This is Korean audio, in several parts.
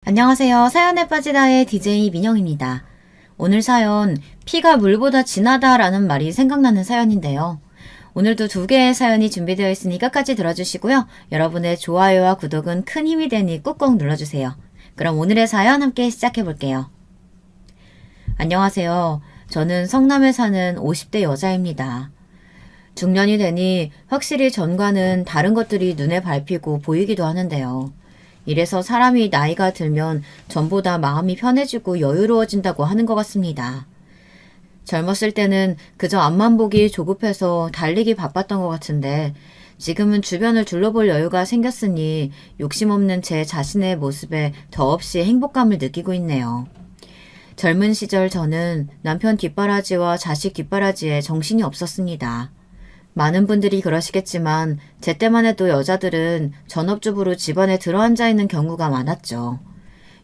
안녕하세요. 사연에 빠지다의 DJ 민영입니다. 오늘 사연, 피가 물보다 진하다라는 말이 생각나는 사연인데요. 오늘도 두 개의 사연이 준비되어 있으니 끝까지 들어주시고요. 여러분의 좋아요와 구독은 큰 힘이 되니 꾹꾹 눌러주세요. 그럼 오늘의 사연 함께 시작해 볼게요. 안녕하세요. 저는 성남에 사는 50대 여자입니다. 중년이 되니 확실히 전과는 다른 것들이 눈에 밟히고 보이기도 하는데요. 이래서 사람이 나이가 들면 전보다 마음이 편해지고 여유로워진다고 하는 것 같습니다. 젊었을 때는 그저 앞만 보기 조급해서 달리기 바빴던 것 같은데 지금은 주변을 둘러볼 여유가 생겼으니 욕심 없는 제 자신의 모습에 더없이 행복감을 느끼고 있네요. 젊은 시절 저는 남편 뒷바라지와 자식 뒷바라지에 정신이 없었습니다. 많은 분들이 그러시겠지만 제 때만 해도 여자들은 전업주부로 집안에 들어앉아 있는 경우가 많았죠.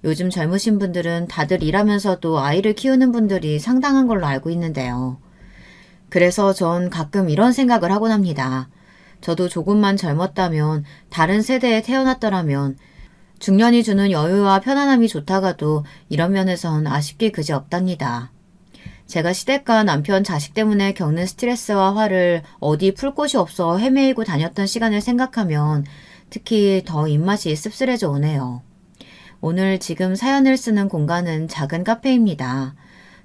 요즘 젊으신 분들은 다들 일하면서도 아이를 키우는 분들이 상당한 걸로 알고 있는데요. 그래서 전 가끔 이런 생각을 하곤 합니다. 저도 조금만 젊었다면, 다른 세대에 태어났더라면 중년이 주는 여유와 편안함이 좋다가도 이런 면에선 아쉽기 그지없답니다. 제가 시댁과 남편 자식 때문에 겪는 스트레스와 화를 어디 풀 곳이 없어 헤매이고 다녔던 시간을 생각하면 특히 더 입맛이 씁쓸해져 오네요. 오늘 지금 사연을 쓰는 공간은 작은 카페입니다.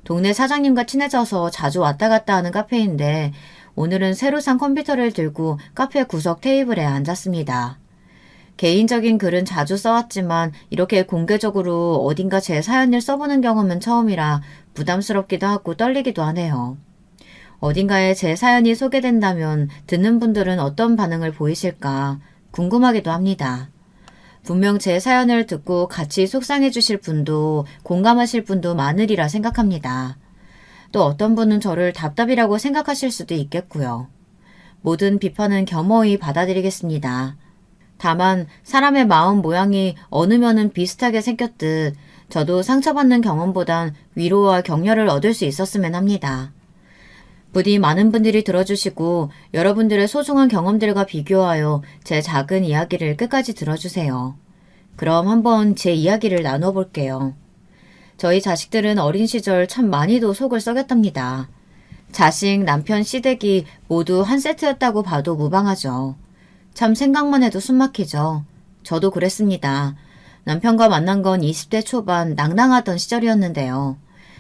동네 사장님과 친해져서 자주 왔다 갔다 하는 카페인데 오늘은 새로 산 컴퓨터를 들고 카페 구석 테이블에 앉았습니다. 개인적인 글은 자주 써왔지만 이렇게 공개적으로 어딘가 제 사연을 써보는 경험은 처음이라 부담스럽기도 하고 떨리기도 하네요. 어딘가에 제 사연이 소개된다면 듣는 분들은 어떤 반응을 보이실까 궁금하기도 합니다. 분명 제 사연을 듣고 같이 속상해 주실 분도 공감하실 분도 많으리라 생각합니다. 또 어떤 분은 저를 답답이라고 생각하실 수도 있겠고요. 모든 비판은 겸허히 받아들이겠습니다. 다만 사람의 마음 모양이 어느 면은 비슷하게 생겼듯 저도 상처받는 경험보단 위로와 격려를 얻을 수 있었으면 합니다. 부디 많은 분들이 들어주시고 여러분들의 소중한 경험들과 비교하여 제 작은 이야기를 끝까지 들어주세요. 그럼 한번 제 이야기를 나눠볼게요. 저희 자식들은 어린 시절 참 많이도 속을 썩였답니다. 자식, 남편, 시댁이 모두 한 세트였다고 봐도 무방하죠. 참 생각만 해도 숨막히죠. 저도 그랬습니다. 남편과 만난 건 20대 초반 낭낭하던 시절이었는데요.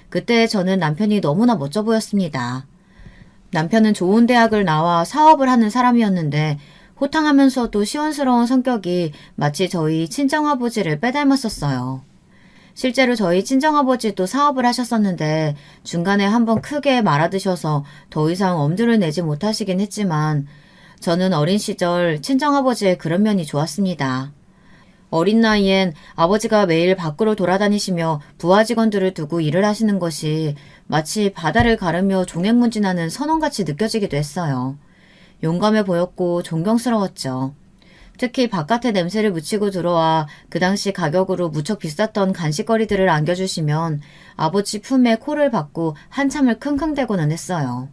그때 저는 남편이 너무나 멋져 보였습니다. 남편은 좋은 대학을 나와 사업을 하는 사람이었는데 호탕하면서도 시원스러운 성격이 마치 저희 친정아버지를 빼닮았었어요. 실제로 저희 친정아버지도 사업을 하셨었는데 중간에 한번 크게 말아드셔서 더 이상 엄두를 내지 못하시긴 했지만 저는 어린 시절 친정아버지의 그런 면이 좋았습니다. 어린 나이엔 아버지가 매일 밖으로 돌아다니시며 부하 직원들을 두고 일을 하시는 것이 마치 바다를 가르며 종횡문진하는 선원같이 느껴지기도 했어요. 용감해 보였고 존경스러웠죠. 특히 바깥에 냄새를 묻히고 들어와 그 당시 가격으로 무척 비쌌던 간식거리들을 안겨주시면 아버지 품에 코를 박고 한참을 킁킁대고는 했어요.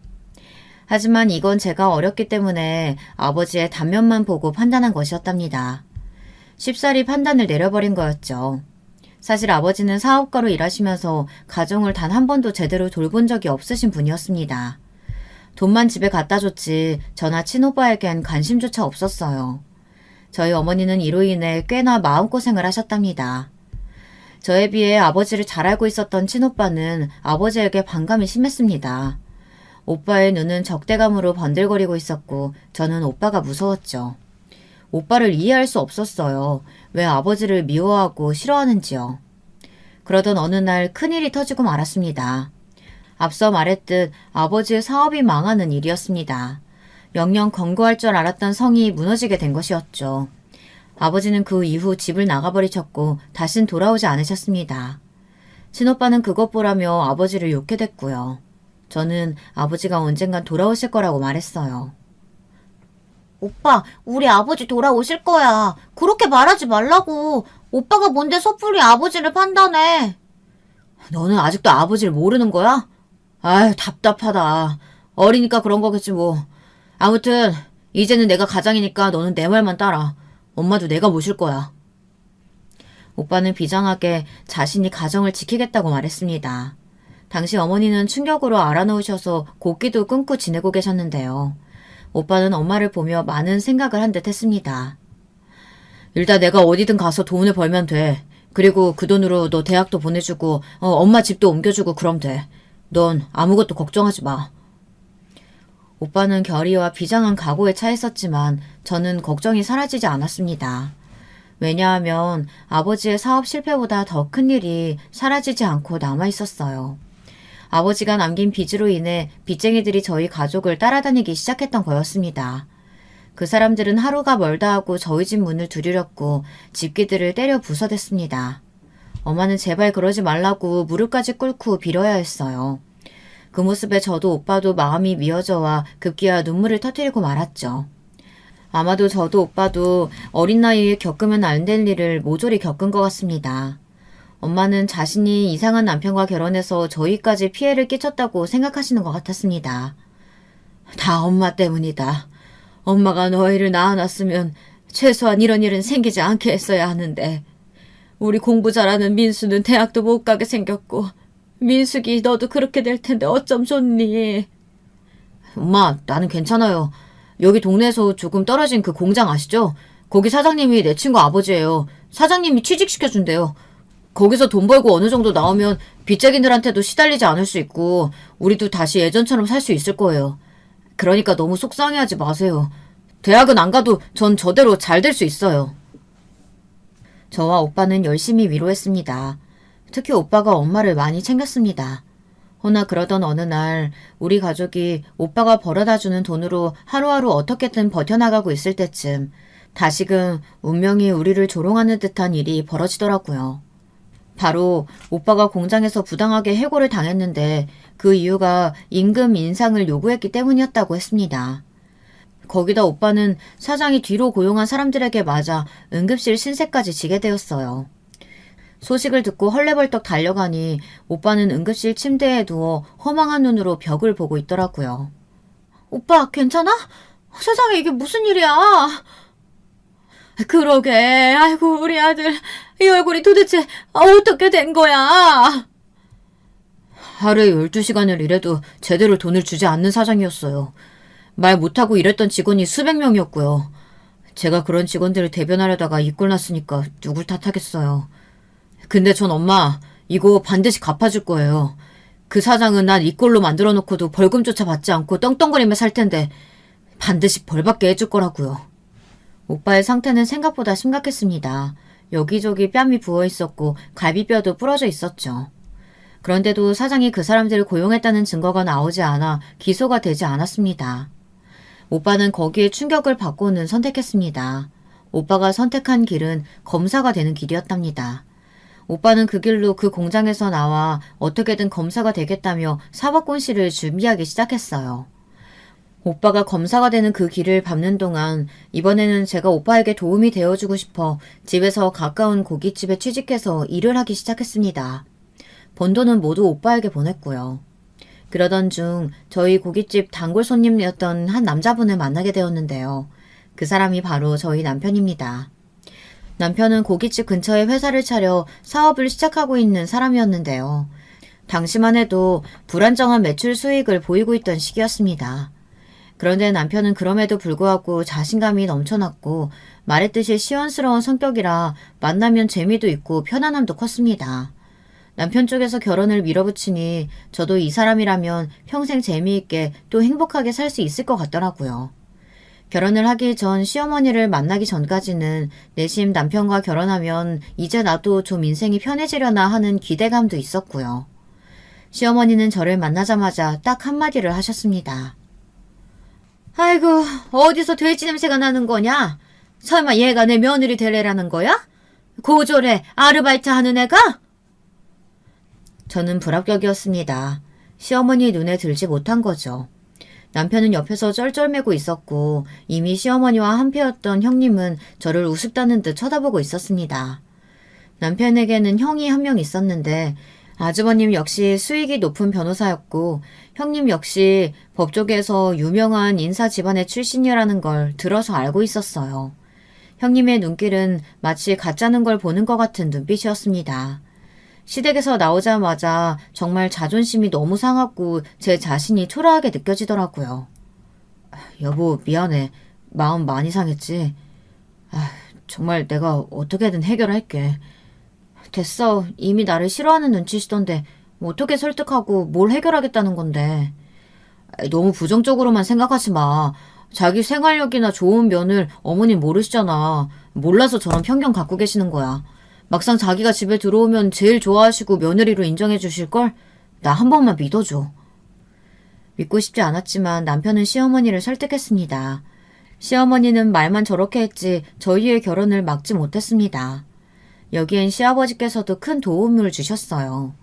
하지만 이건 제가 어렸기 때문에 아버지의 단면만 보고 판단한 것이었답니다. 쉽사리 판단을 내려버린 거였죠. 사실 아버지는 사업가로 일하시면서 가정을 단 한 번도 제대로 돌본 적이 없으신 분이었습니다. 돈만 집에 갖다 줬지 저나 친오빠에겐 관심조차 없었어요. 저희 어머니는 이로 인해 꽤나 마음고생을 하셨답니다. 저에 비해 아버지를 잘 알고 있었던 친오빠는 아버지에게 반감이 심했습니다. 오빠의 눈은 적대감으로 번들거리고 있었고 저는 오빠가 무서웠죠. 오빠를 이해할 수 없었어요. 왜 아버지를 미워하고 싫어하는지요. 그러던 어느 날 큰일이 터지고 말았습니다. 앞서 말했듯 아버지의 사업이 망하는 일이었습니다. 영영 건고할 줄 알았던 성이 무너지게 된 것이었죠. 아버지는 그 이후 집을 나가버리셨고 다신 돌아오지 않으셨습니다. 친오빠는 그것 보라며 아버지를 욕해댔고요. 저는 아버지가 언젠간 돌아오실 거라고 말했어요. 오빠, 우리 아버지 돌아오실 거야. 그렇게 말하지 말라고. 오빠가 뭔데 섣불리 아버지를 판단해. 너는 아직도 아버지를 모르는 거야? 아유, 답답하다. 어리니까 그런 거겠지 뭐. 아무튼 이제는 내가 가장이니까 너는 내 말만 따라. 엄마도 내가 모실 거야. 오빠는 비장하게 자신이 가정을 지키겠다고 말했습니다. 당시 어머니는 충격으로 알아놓으셔서 곡기도 끊고 지내고 계셨는데요. 오빠는 엄마를 보며 많은 생각을 한 듯 했습니다. 일단 내가 어디든 가서 돈을 벌면 돼. 그리고 그 돈으로 너 대학도 보내주고 엄마 집도 옮겨주고 그럼 돼. 넌 아무것도 걱정하지 마. 오빠는 결의와 비장한 각오에 차있었지만 저는 걱정이 사라지지 않았습니다. 왜냐하면 아버지의 사업 실패보다 더 큰 일이 사라지지 않고 남아있었어요. 아버지가 남긴 빚으로 인해 빚쟁이들이 저희 가족을 따라다니기 시작했던 거였습니다. 그 사람들은 하루가 멀다 하고 저희 집 문을 두드렸고 집기들을 때려 부숴댔습니다. 엄마는 제발 그러지 말라고 무릎까지 꿇고 빌어야 했어요. 그 모습에 저도 오빠도 마음이 미어져와 급기야 눈물을 터뜨리고 말았죠. 아마도 저도 오빠도 어린 나이에 겪으면 안 될 일을 모조리 겪은 것 같습니다. 엄마는 자신이 이상한 남편과 결혼해서 저희까지 피해를 끼쳤다고 생각하시는 것 같았습니다. 다 엄마 때문이다. 엄마가 너희를 낳아놨으면 최소한 이런 일은 생기지 않게 했어야 하는데 우리 공부 잘하는 민수는 대학도 못 가게 생겼고 민숙이 너도 그렇게 될 텐데 어쩜 좋니? 엄마, 나는 괜찮아요. 여기 동네에서 조금 떨어진 그 공장 아시죠? 거기 사장님이 내 친구 아버지예요. 사장님이 취직시켜준대요. 거기서 돈 벌고 어느 정도 나오면 빚쟁이들한테도 시달리지 않을 수 있고 우리도 다시 예전처럼 살 수 있을 거예요. 그러니까 너무 속상해하지 마세요. 대학은 안 가도 전 저대로 잘 될 수 있어요. 저와 오빠는 열심히 위로했습니다. 특히 오빠가 엄마를 많이 챙겼습니다. 허나 그러던 어느 날 우리 가족이 오빠가 벌어다주는 돈으로 하루하루 어떻게든 버텨나가고 있을 때쯤 다시금 운명이 우리를 조롱하는 듯한 일이 벌어지더라고요. 바로 오빠가 공장에서 부당하게 해고를 당했는데 그 이유가 임금 인상을 요구했기 때문이었다고 했습니다. 거기다 오빠는 사장이 뒤로 고용한 사람들에게 맞아 응급실 신세까지 지게 되었어요. 소식을 듣고 헐레벌떡 달려가니 오빠는 응급실 침대에 누워 허망한 눈으로 벽을 보고 있더라고요. 오빠, 괜찮아? 세상에 이게 무슨 일이야? 그러게, 아이고 우리 아들 이 얼굴이 도대체 어떻게 된 거야? 하루에 12시간을 일해도 제대로 돈을 주지 않는 사장이었어요. 말 못하고 일했던 직원이 수백 명이었고요. 제가 그런 직원들을 대변하려다가 이꼴 났으니까 누굴 탓하겠어요. 근데 전 엄마 이거 반드시 갚아줄 거예요. 그 사장은 난 이 꼴로 만들어 놓고도 벌금조차 받지 않고 떵떵거리며 살 텐데 반드시 벌받게 해줄 거라고요. 오빠의 상태는 생각보다 심각했습니다. 여기저기 뺨이 부어 있었고 갈비뼈도 부러져 있었죠. 그런데도 사장이 그 사람들을 고용했다는 증거가 나오지 않아 기소가 되지 않았습니다. 오빠는 거기에 충격을 받고는 선택했습니다. 오빠가 선택한 길은 검사가 되는 길이었답니다. 오빠는 그 길로 그 공장에서 나와 어떻게든 검사가 되겠다며 사법고시를 준비하기 시작했어요. 오빠가 검사가 되는 그 길을 밟는 동안 이번에는 제가 오빠에게 도움이 되어주고 싶어 집에서 가까운 고깃집에 취직해서 일을 하기 시작했습니다. 번 돈은 모두 오빠에게 보냈고요. 그러던 중 저희 고깃집 단골 손님이었던 한 남자분을 만나게 되었는데요. 그 사람이 바로 저희 남편입니다. 남편은 고깃집 근처에 회사를 차려 사업을 시작하고 있는 사람이었는데요. 당시만 해도 불안정한 매출 수익을 보이고 있던 시기였습니다. 그런데 남편은 그럼에도 불구하고 자신감이 넘쳐났고 말했듯이 시원스러운 성격이라 만나면 재미도 있고 편안함도 컸습니다. 남편 쪽에서 결혼을 밀어붙이니 저도 이 사람이라면 평생 재미있게 또 행복하게 살 수 있을 것 같더라고요. 결혼을 하기 전 시어머니를 만나기 전까지는 내심 남편과 결혼하면 이제 나도 좀 인생이 편해지려나 하는 기대감도 있었고요. 시어머니는 저를 만나자마자 딱 한마디를 하셨습니다. 아이고, 어디서 돼지 냄새가 나는 거냐? 설마 얘가 내 며느리 될 애라는 거야? 고졸에 아르바이트 하는 애가? 저는 불합격이었습니다. 시어머니 눈에 들지 못한 거죠. 남편은 옆에서 쩔쩔매고 있었고 이미 시어머니와 한패였던 형님은 저를 우습다는 듯 쳐다보고 있었습니다. 남편에게는 형이 한 명 있었는데 아주버님 역시 수익이 높은 변호사였고 형님 역시 법 쪽에서 유명한 인사 집안의 출신이라는 걸 들어서 알고 있었어요. 형님의 눈길은 마치 가짜는 걸 보는 것 같은 눈빛이었습니다. 시댁에서 나오자마자 정말 자존심이 너무 상하고 제 자신이 초라하게 느껴지더라고요. 여보, 미안해. 마음 많이 상했지? 정말 내가 어떻게든 해결할게. 됐어. 이미 나를 싫어하는 눈치시던데 어떻게 설득하고 뭘 해결하겠다는 건데. 너무 부정적으로만 생각하지 마. 자기 생활력이나 좋은 면을 어머님 모르시잖아. 몰라서 저런 편견 갖고 계시는 거야. 막상 자기가 집에 들어오면 제일 좋아하시고 며느리로 인정해 주실걸? 나 한 번만 믿어줘. 믿고 싶지 않았지만 남편은 시어머니를 설득했습니다. 시어머니는 말만 저렇게 했지 저희의 결혼을 막지 못했습니다. 여기엔 시아버지께서도 큰 도움을 주셨어요.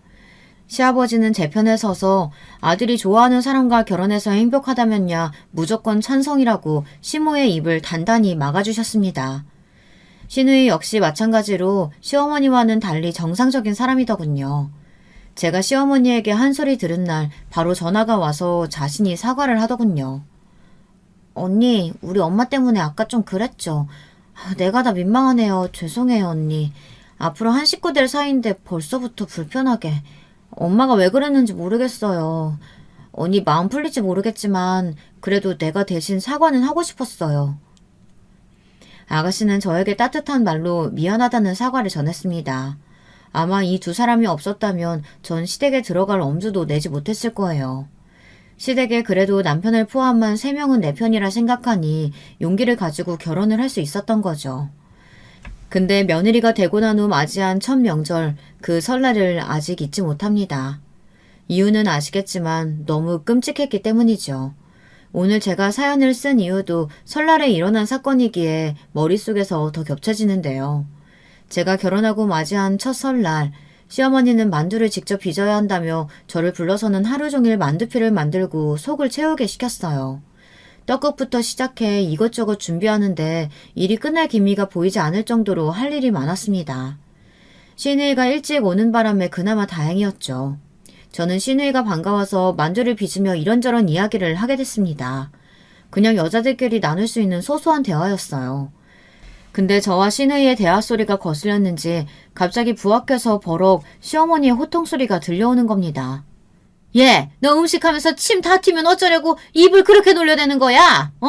시아버지는 제 편에 서서 아들이 좋아하는 사람과 결혼해서 행복하다면야 무조건 찬성이라고 시모의 입을 단단히 막아주셨습니다. 시누이 역시 마찬가지로 시어머니와는 달리 정상적인 사람이더군요. 제가 시어머니에게 한 소리 들은 날 바로 전화가 와서 자신이 사과를 하더군요. 언니, 우리 엄마 때문에 아까 좀 그랬죠. 내가 다 민망하네요. 죄송해요, 언니. 앞으로 한 식구 될 사이인데 벌써부터 불편하게. 엄마가 왜 그랬는지 모르겠어요. 언니 마음 풀릴지 모르겠지만 그래도 내가 대신 사과는 하고 싶었어요. 아가씨는 저에게 따뜻한 말로 미안하다는 사과를 전했습니다. 아마 이 두 사람이 없었다면 전 시댁에 들어갈 엄두도 내지 못했을 거예요. 시댁에 그래도 남편을 포함한 3명은 내 편이라 생각하니 용기를 가지고 결혼을 할 수 있었던 거죠. 근데 며느리가 되고 난 후 맞이한 첫 명절, 그 설날을 아직 잊지 못합니다. 이유는 아시겠지만 너무 끔찍했기 때문이죠. 오늘 제가 사연을 쓴 이유도 설날에 일어난 사건이기에 머릿속에서 더 겹쳐지는데요. 제가 결혼하고 맞이한 첫 설날, 시어머니는 만두를 직접 빚어야 한다며 저를 불러서는 하루 종일 만두피를 만들고 속을 채우게 시켰어요. 떡국부터 시작해 이것저것 준비하는데 일이 끝날 기미가 보이지 않을 정도로 할 일이 많았습니다. 시누이가 일찍 오는 바람에 그나마 다행이었죠. 저는 시누이가 반가워서 만두를 빚으며 이런저런 이야기를 하게 됐습니다. 그냥 여자들끼리 나눌 수 있는 소소한 대화였어요. 근데 저와 시누이의 대화 소리가 거슬렸는지 갑자기 부엌에서 버럭 시어머니의 호통 소리가 들려오는 겁니다. 얘, 너 음식하면서 침 다 튀면 어쩌려고 입을 그렇게 놀려대는 거야? 어?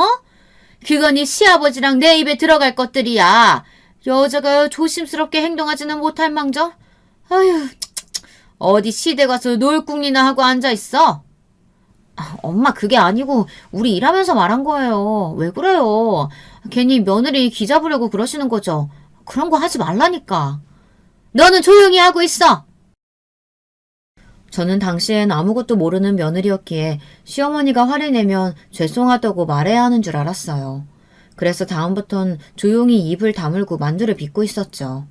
그건 네 시아버지랑 내 입에 들어갈 것들이야. 여자가 조심스럽게 행동하지는 못할 망정? 아휴, 어디 시댁 가서 놀궁리나 하고 앉아있어? 엄마, 그게 아니고 우리 일하면서 말한 거예요. 왜 그래요? 괜히 며느리 기 잡으려고 그러시는 거죠. 그런 거 하지 말라니까. 너는 조용히 하고 있어. 저는 당시엔 아무것도 모르는 며느리였기에 시어머니가 화를 내면 죄송하다고 말해야 하는 줄 알았어요. 그래서 다음부턴 조용히 입을 다물고 만두를 빚고 있었죠.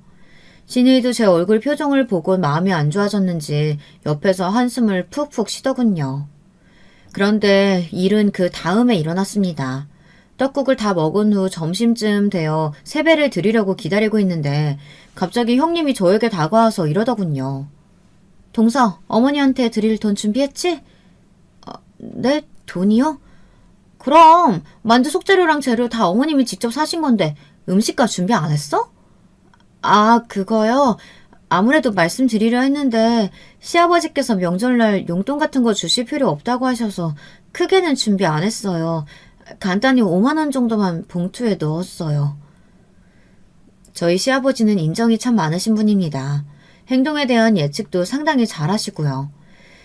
시누이도 제 얼굴 표정을 보고 마음이 안 좋아졌는지 옆에서 한숨을 푹푹 쉬더군요. 그런데 일은 그 다음에 일어났습니다. 떡국을 다 먹은 후 점심쯤 되어 세배를 드리려고 기다리고 있는데 갑자기 형님이 저에게 다가와서 이러더군요. 동서, 어머니한테 드릴 돈 준비했지? 네? 돈이요? 그럼 만두 속재료랑 재료 다 어머님이 직접 사신 건데 음식값 준비 안 했어? 그거요? 아무래도 말씀드리려 했는데 시아버지께서 명절날 용돈 같은 거 주실 필요 없다고 하셔서 크게는 준비 안 했어요. 간단히 5만 원 정도만 봉투에 넣었어요. 저희 시아버지는 인정이 참 많으신 분입니다. 행동에 대한 예측도 상당히 잘하시고요.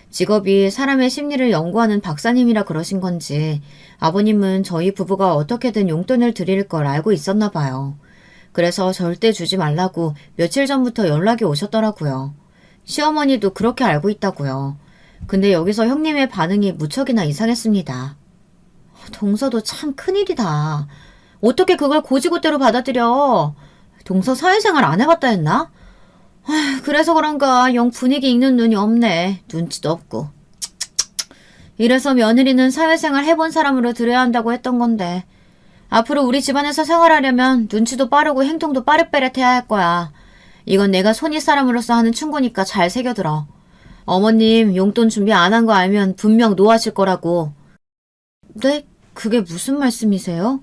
직업이 사람의 심리를 연구하는 박사님이라 그러신 건지 아버님은 저희 부부가 어떻게든 용돈을 드릴 걸 알고 있었나 봐요. 그래서 절대 주지 말라고 며칠 전부터 연락이 오셨더라고요. 시어머니도 그렇게 알고 있다고요. 근데 여기서 형님의 반응이 무척이나 이상했습니다. 동서도 참 큰일이다. 어떻게 그걸 고지고대로 받아들여. 동서 사회생활 안 해봤다 했나? 그래서 그런가 영 분위기 읽는 눈이 없네. 눈치도 없고. 이래서 며느리는 사회생활 해본 사람으로 들여야 한다고 했던 건데 앞으로 우리 집안에서 생활하려면 눈치도 빠르고 행동도 빠릿빠릿해야 할 거야. 이건 내가 손윗 사람으로서 하는 충고니까 잘 새겨들어. 어머님 용돈 준비 안 한 거 알면 분명 노하실 거라고. 네? 그게 무슨 말씀이세요?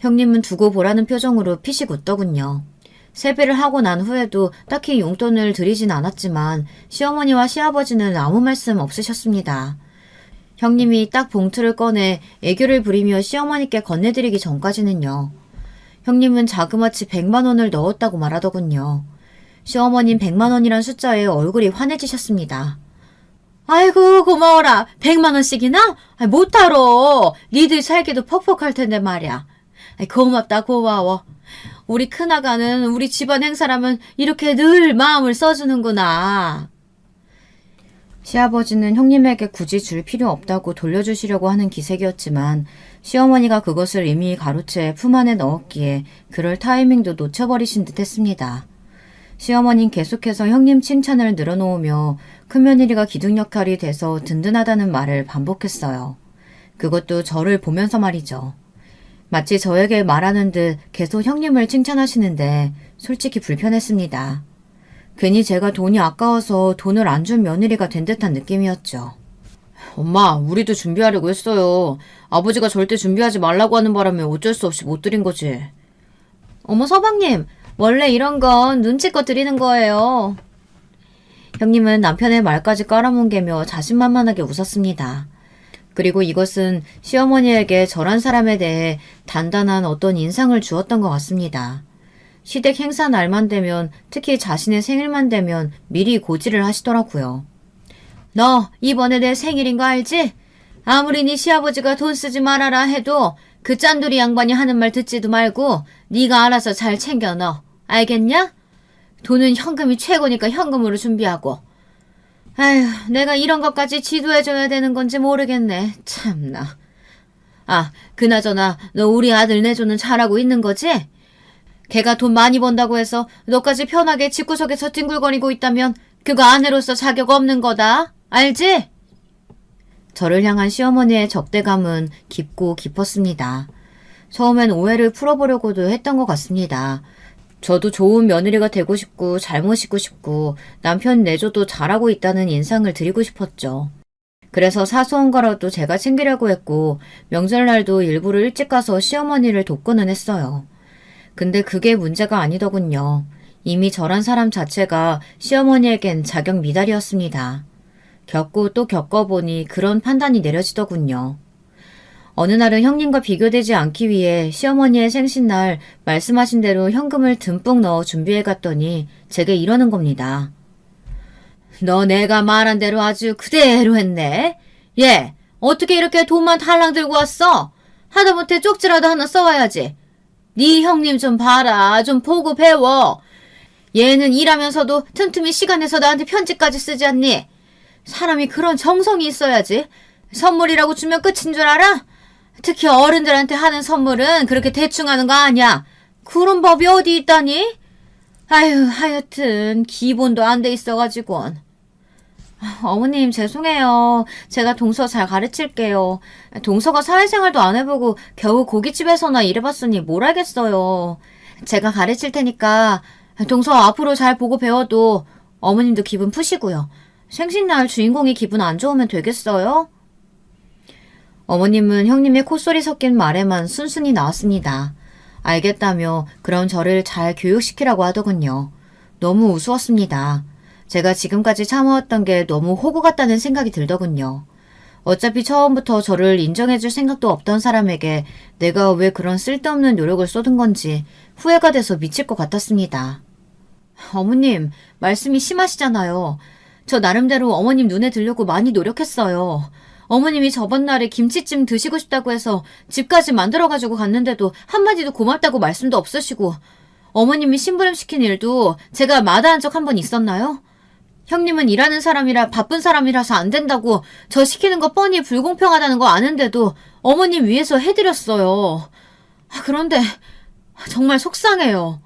형님은 두고 보라는 표정으로 피식 웃더군요. 세배를 하고 난 후에도 딱히 용돈을 드리진 않았지만 시어머니와 시아버지는 아무 말씀 없으셨습니다. 형님이 딱 봉투를 꺼내 애교를 부리며 시어머니께 건네드리기 전까지는요. 형님은 자그마치 100만 원을 넣었다고 말하더군요. 시어머님 100만 원이란 숫자에 얼굴이 환해지셨습니다. 아이고 고마워라. 100만 원씩이나? 못하러. 니들 살기도 퍽퍽할 텐데 말이야. 고맙다 고마워. 우리 큰아가는 우리 집안 행사라면 이렇게 늘 마음을 써주는구나. 시아버지는 형님에게 굳이 줄 필요 없다고 돌려주시려고 하는 기색이었지만 시어머니가 그것을 이미 가로채 품 안에 넣었기에 그럴 타이밍도 놓쳐버리신 듯 했습니다. 시어머니는 계속해서 형님 칭찬을 늘어놓으며 큰며느리가 기둥 역할이 돼서 든든하다는 말을 반복했어요. 그것도 저를 보면서 말이죠. 마치 저에게 말하는 듯 계속 형님을 칭찬하시는데 솔직히 불편했습니다. 괜히 제가 돈이 아까워서 돈을 안 준 며느리가 된 듯한 느낌이었죠. 엄마, 우리도 준비하려고 했어요. 아버지가 절대 준비하지 말라고 하는 바람에 어쩔 수 없이 못 드린 거지. 어머 서방님, 원래 이런 건 눈치껏 드리는 거예요. 형님은 남편의 말까지 깔아뭉개며 자신만만하게 웃었습니다. 그리고 이것은 시어머니에게 저란 사람에 대해 단단한 어떤 인상을 주었던 것 같습니다. 시댁 행사 날만 되면, 특히 자신의 생일만 되면 미리 고지를 하시더라고요. 너 이번에 내 생일인 거 알지? 아무리 네 시아버지가 돈 쓰지 말아라 해도 그 짠돌이 양반이 하는 말 듣지도 말고 네가 알아서 잘 챙겨 넣어. 알겠냐? 돈은 현금이 최고니까 현금으로 준비하고. 아휴, 내가 이런 것까지 지도해줘야 되는 건지 모르겠네. 참나. 아, 그나저나 너 우리 아들 내조는 잘하고 있는 거지? 걔가 돈 많이 번다고 해서 너까지 편하게 집구석에서 뒹굴거리고 있다면 그거 아내로서 자격 없는 거다. 알지? 저를 향한 시어머니의 적대감은 깊고 깊었습니다. 처음엔 오해를 풀어보려고도 했던 것 같습니다. 저도 좋은 며느리가 되고 싶고 잘 모시고 싶고 남편 내조도 잘하고 있다는 인상을 드리고 싶었죠. 그래서 사소한 거라도 제가 챙기려고 했고 명절날도 일부러 일찍 가서 시어머니를 돕고는 했어요. 근데 그게 문제가 아니더군요. 이미 저란 사람 자체가 시어머니에겐 자격 미달이었습니다. 겪고 또 겪어보니 그런 판단이 내려지더군요. 어느 날은 형님과 비교되지 않기 위해 시어머니의 생신날 말씀하신 대로 현금을 듬뿍 넣어 준비해 갔더니 제게 이러는 겁니다. 너 내가 말한 대로 아주 그대로 했네. 얘, 어떻게 이렇게 돈만 달랑 들고 왔어? 하다못해 쪽지라도 하나 써와야지. 네 형님 좀 봐라. 좀 보고 배워. 얘는 일하면서도 틈틈이 시간 내서 나한테 편지까지 쓰지 않니? 사람이 그런 정성이 있어야지. 선물이라고 주면 끝인 줄 알아? 특히 어른들한테 하는 선물은 그렇게 대충 하는 거 아니야. 그런 법이 어디 있다니? 아유, 하여튼 기본도 안 돼 있어가지고. 어머님 죄송해요. 제가 동서 잘 가르칠게요. 동서가 사회생활도 안 해보고 겨우 고깃집에서나 일해봤으니 뭘 알겠어요. 제가 가르칠 테니까 동서 앞으로 잘 보고 배워도 어머님도 기분 푸시고요. 생신날 주인공이 기분 안 좋으면 되겠어요? 어머님은 형님의 콧소리 섞인 말에만 순순히 나왔습니다. 알겠다며 그럼 저를 잘 교육시키라고 하더군요. 너무 우스웠습니다. 제가 지금까지 참아왔던 게 너무 호구 같다는 생각이 들더군요. 어차피 처음부터 저를 인정해줄 생각도 없던 사람에게 내가 왜 그런 쓸데없는 노력을 쏟은 건지 후회가 돼서 미칠 것 같았습니다. 어머님, 말씀이 심하시잖아요. 저 나름대로 어머님 눈에 들려고 많이 노력했어요. 어머님이 저번 날에 김치찜 드시고 싶다고 해서 집까지 만들어가지고 갔는데도 한마디도 고맙다고 말씀도 없으시고 어머님이 심부름시킨 일도 제가 마다한 적 한 번 있었나요? 형님은 일하는 사람이라 바쁜 사람이라서 안 된다고 저 시키는 거 뻔히 불공평하다는 거 아는데도 어머님 위해서 해드렸어요. 그런데 정말 속상해요.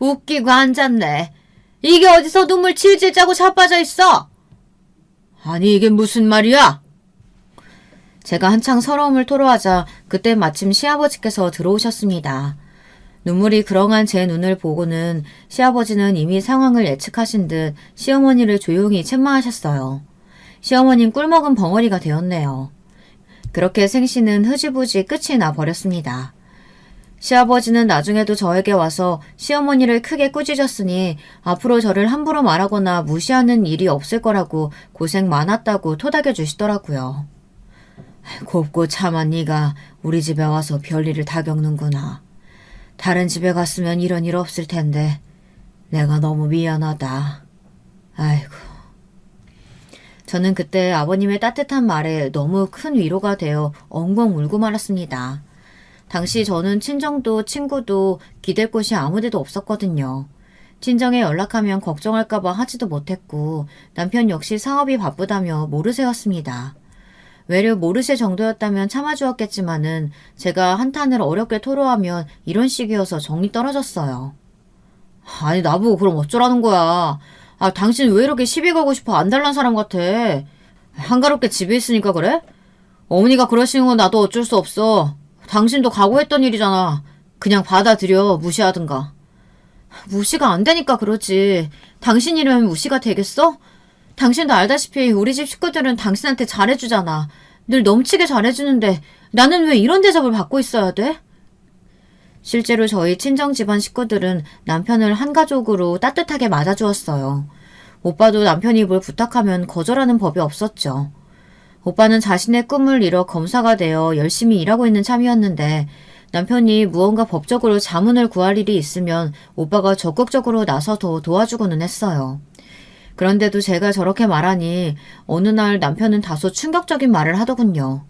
웃기고 앉았네. 이게 어디서 눈물 질질 짜고 자빠져 있어? 아니 이게 무슨 말이야? 제가 한창 서러움을 토로하자 그때 마침 시아버지께서 들어오셨습니다. 눈물이 그렁한 제 눈을 보고는 시아버지는 이미 상황을 예측하신 듯 시어머니를 조용히 책망하셨어요. 시어머님 꿀먹은 벙어리가 되었네요. 그렇게 생신은 흐지부지 끝이 나버렸습니다. 시아버지는 나중에도 저에게 와서 시어머니를 크게 꾸짖었으니 앞으로 저를 함부로 말하거나 무시하는 일이 없을 거라고 고생 많았다고 토닥여 주시더라고요. 곱고 참한 네가 우리 집에 와서 별일을 다 겪는구나. 다른 집에 갔으면 이런 일 없을 텐데 내가 너무 미안하다. 아이고. 저는 그때 아버님의 따뜻한 말에 너무 큰 위로가 되어 엉엉 울고 말았습니다. 당시 저는 친정도 친구도 기댈 곳이 아무데도 없었거든요. 친정에 연락하면 걱정할까봐 하지도 못했고 남편 역시 사업이 바쁘다며 모르쇠였습니다. 외려 모르쇠 정도였다면 참아주었겠지만은 제가 한탄을 어렵게 토로하면 이런 식이어서 정이 떨어졌어요. 아니 나보고 그럼 어쩌라는 거야. 아 당신 왜 이렇게 시비 걸고 싶어 안달난 사람 같아. 한가롭게 집에 있으니까 그래? 어머니가 그러시는 건 나도 어쩔 수 없어. 당신도 각오했던 일이잖아. 그냥 받아들여 무시하든가. 무시가 안 되니까 그러지. 당신이라면 무시가 되겠어? 당신도 알다시피 우리 집 식구들은 당신한테 잘해주잖아. 늘 넘치게 잘해주는데 나는 왜 이런 대접을 받고 있어야 돼? 실제로 저희 친정 집안 식구들은 남편을 한 가족으로 따뜻하게 맞아주었어요. 오빠도 남편이 뭘 부탁하면 거절하는 법이 없었죠. 오빠는 자신의 꿈을 이뤄 검사가 되어 열심히 일하고 있는 참이었는데 남편이 무언가 법적으로 자문을 구할 일이 있으면 오빠가 적극적으로 나서서 도와주고는 했어요. 그런데도 제가 저렇게 말하니 어느 날 남편은 다소 충격적인 말을 하더군요.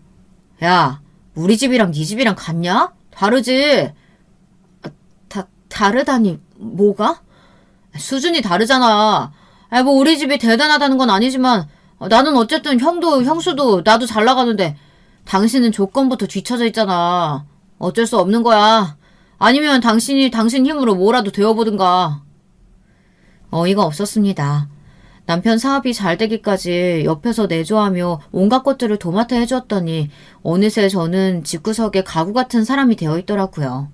야, 우리 집이랑 네 집이랑 같냐? 다르지? 다르다니 뭐가? 수준이 다르잖아. 뭐 우리 집이 대단하다는 건 아니지만 나는 어쨌든 형도 형수도 나도 잘 나가는데 당신은 조건부터 뒤처져 있잖아. 어쩔 수 없는 거야. 아니면 당신이 당신 힘으로 뭐라도 되어보든가. 어이가 없었습니다. 남편 사업이 잘 되기까지 옆에서 내조하며 온갖 것들을 도맡아 해주었더니 어느새 저는 집구석에 가구 같은 사람이 되어 있더라고요.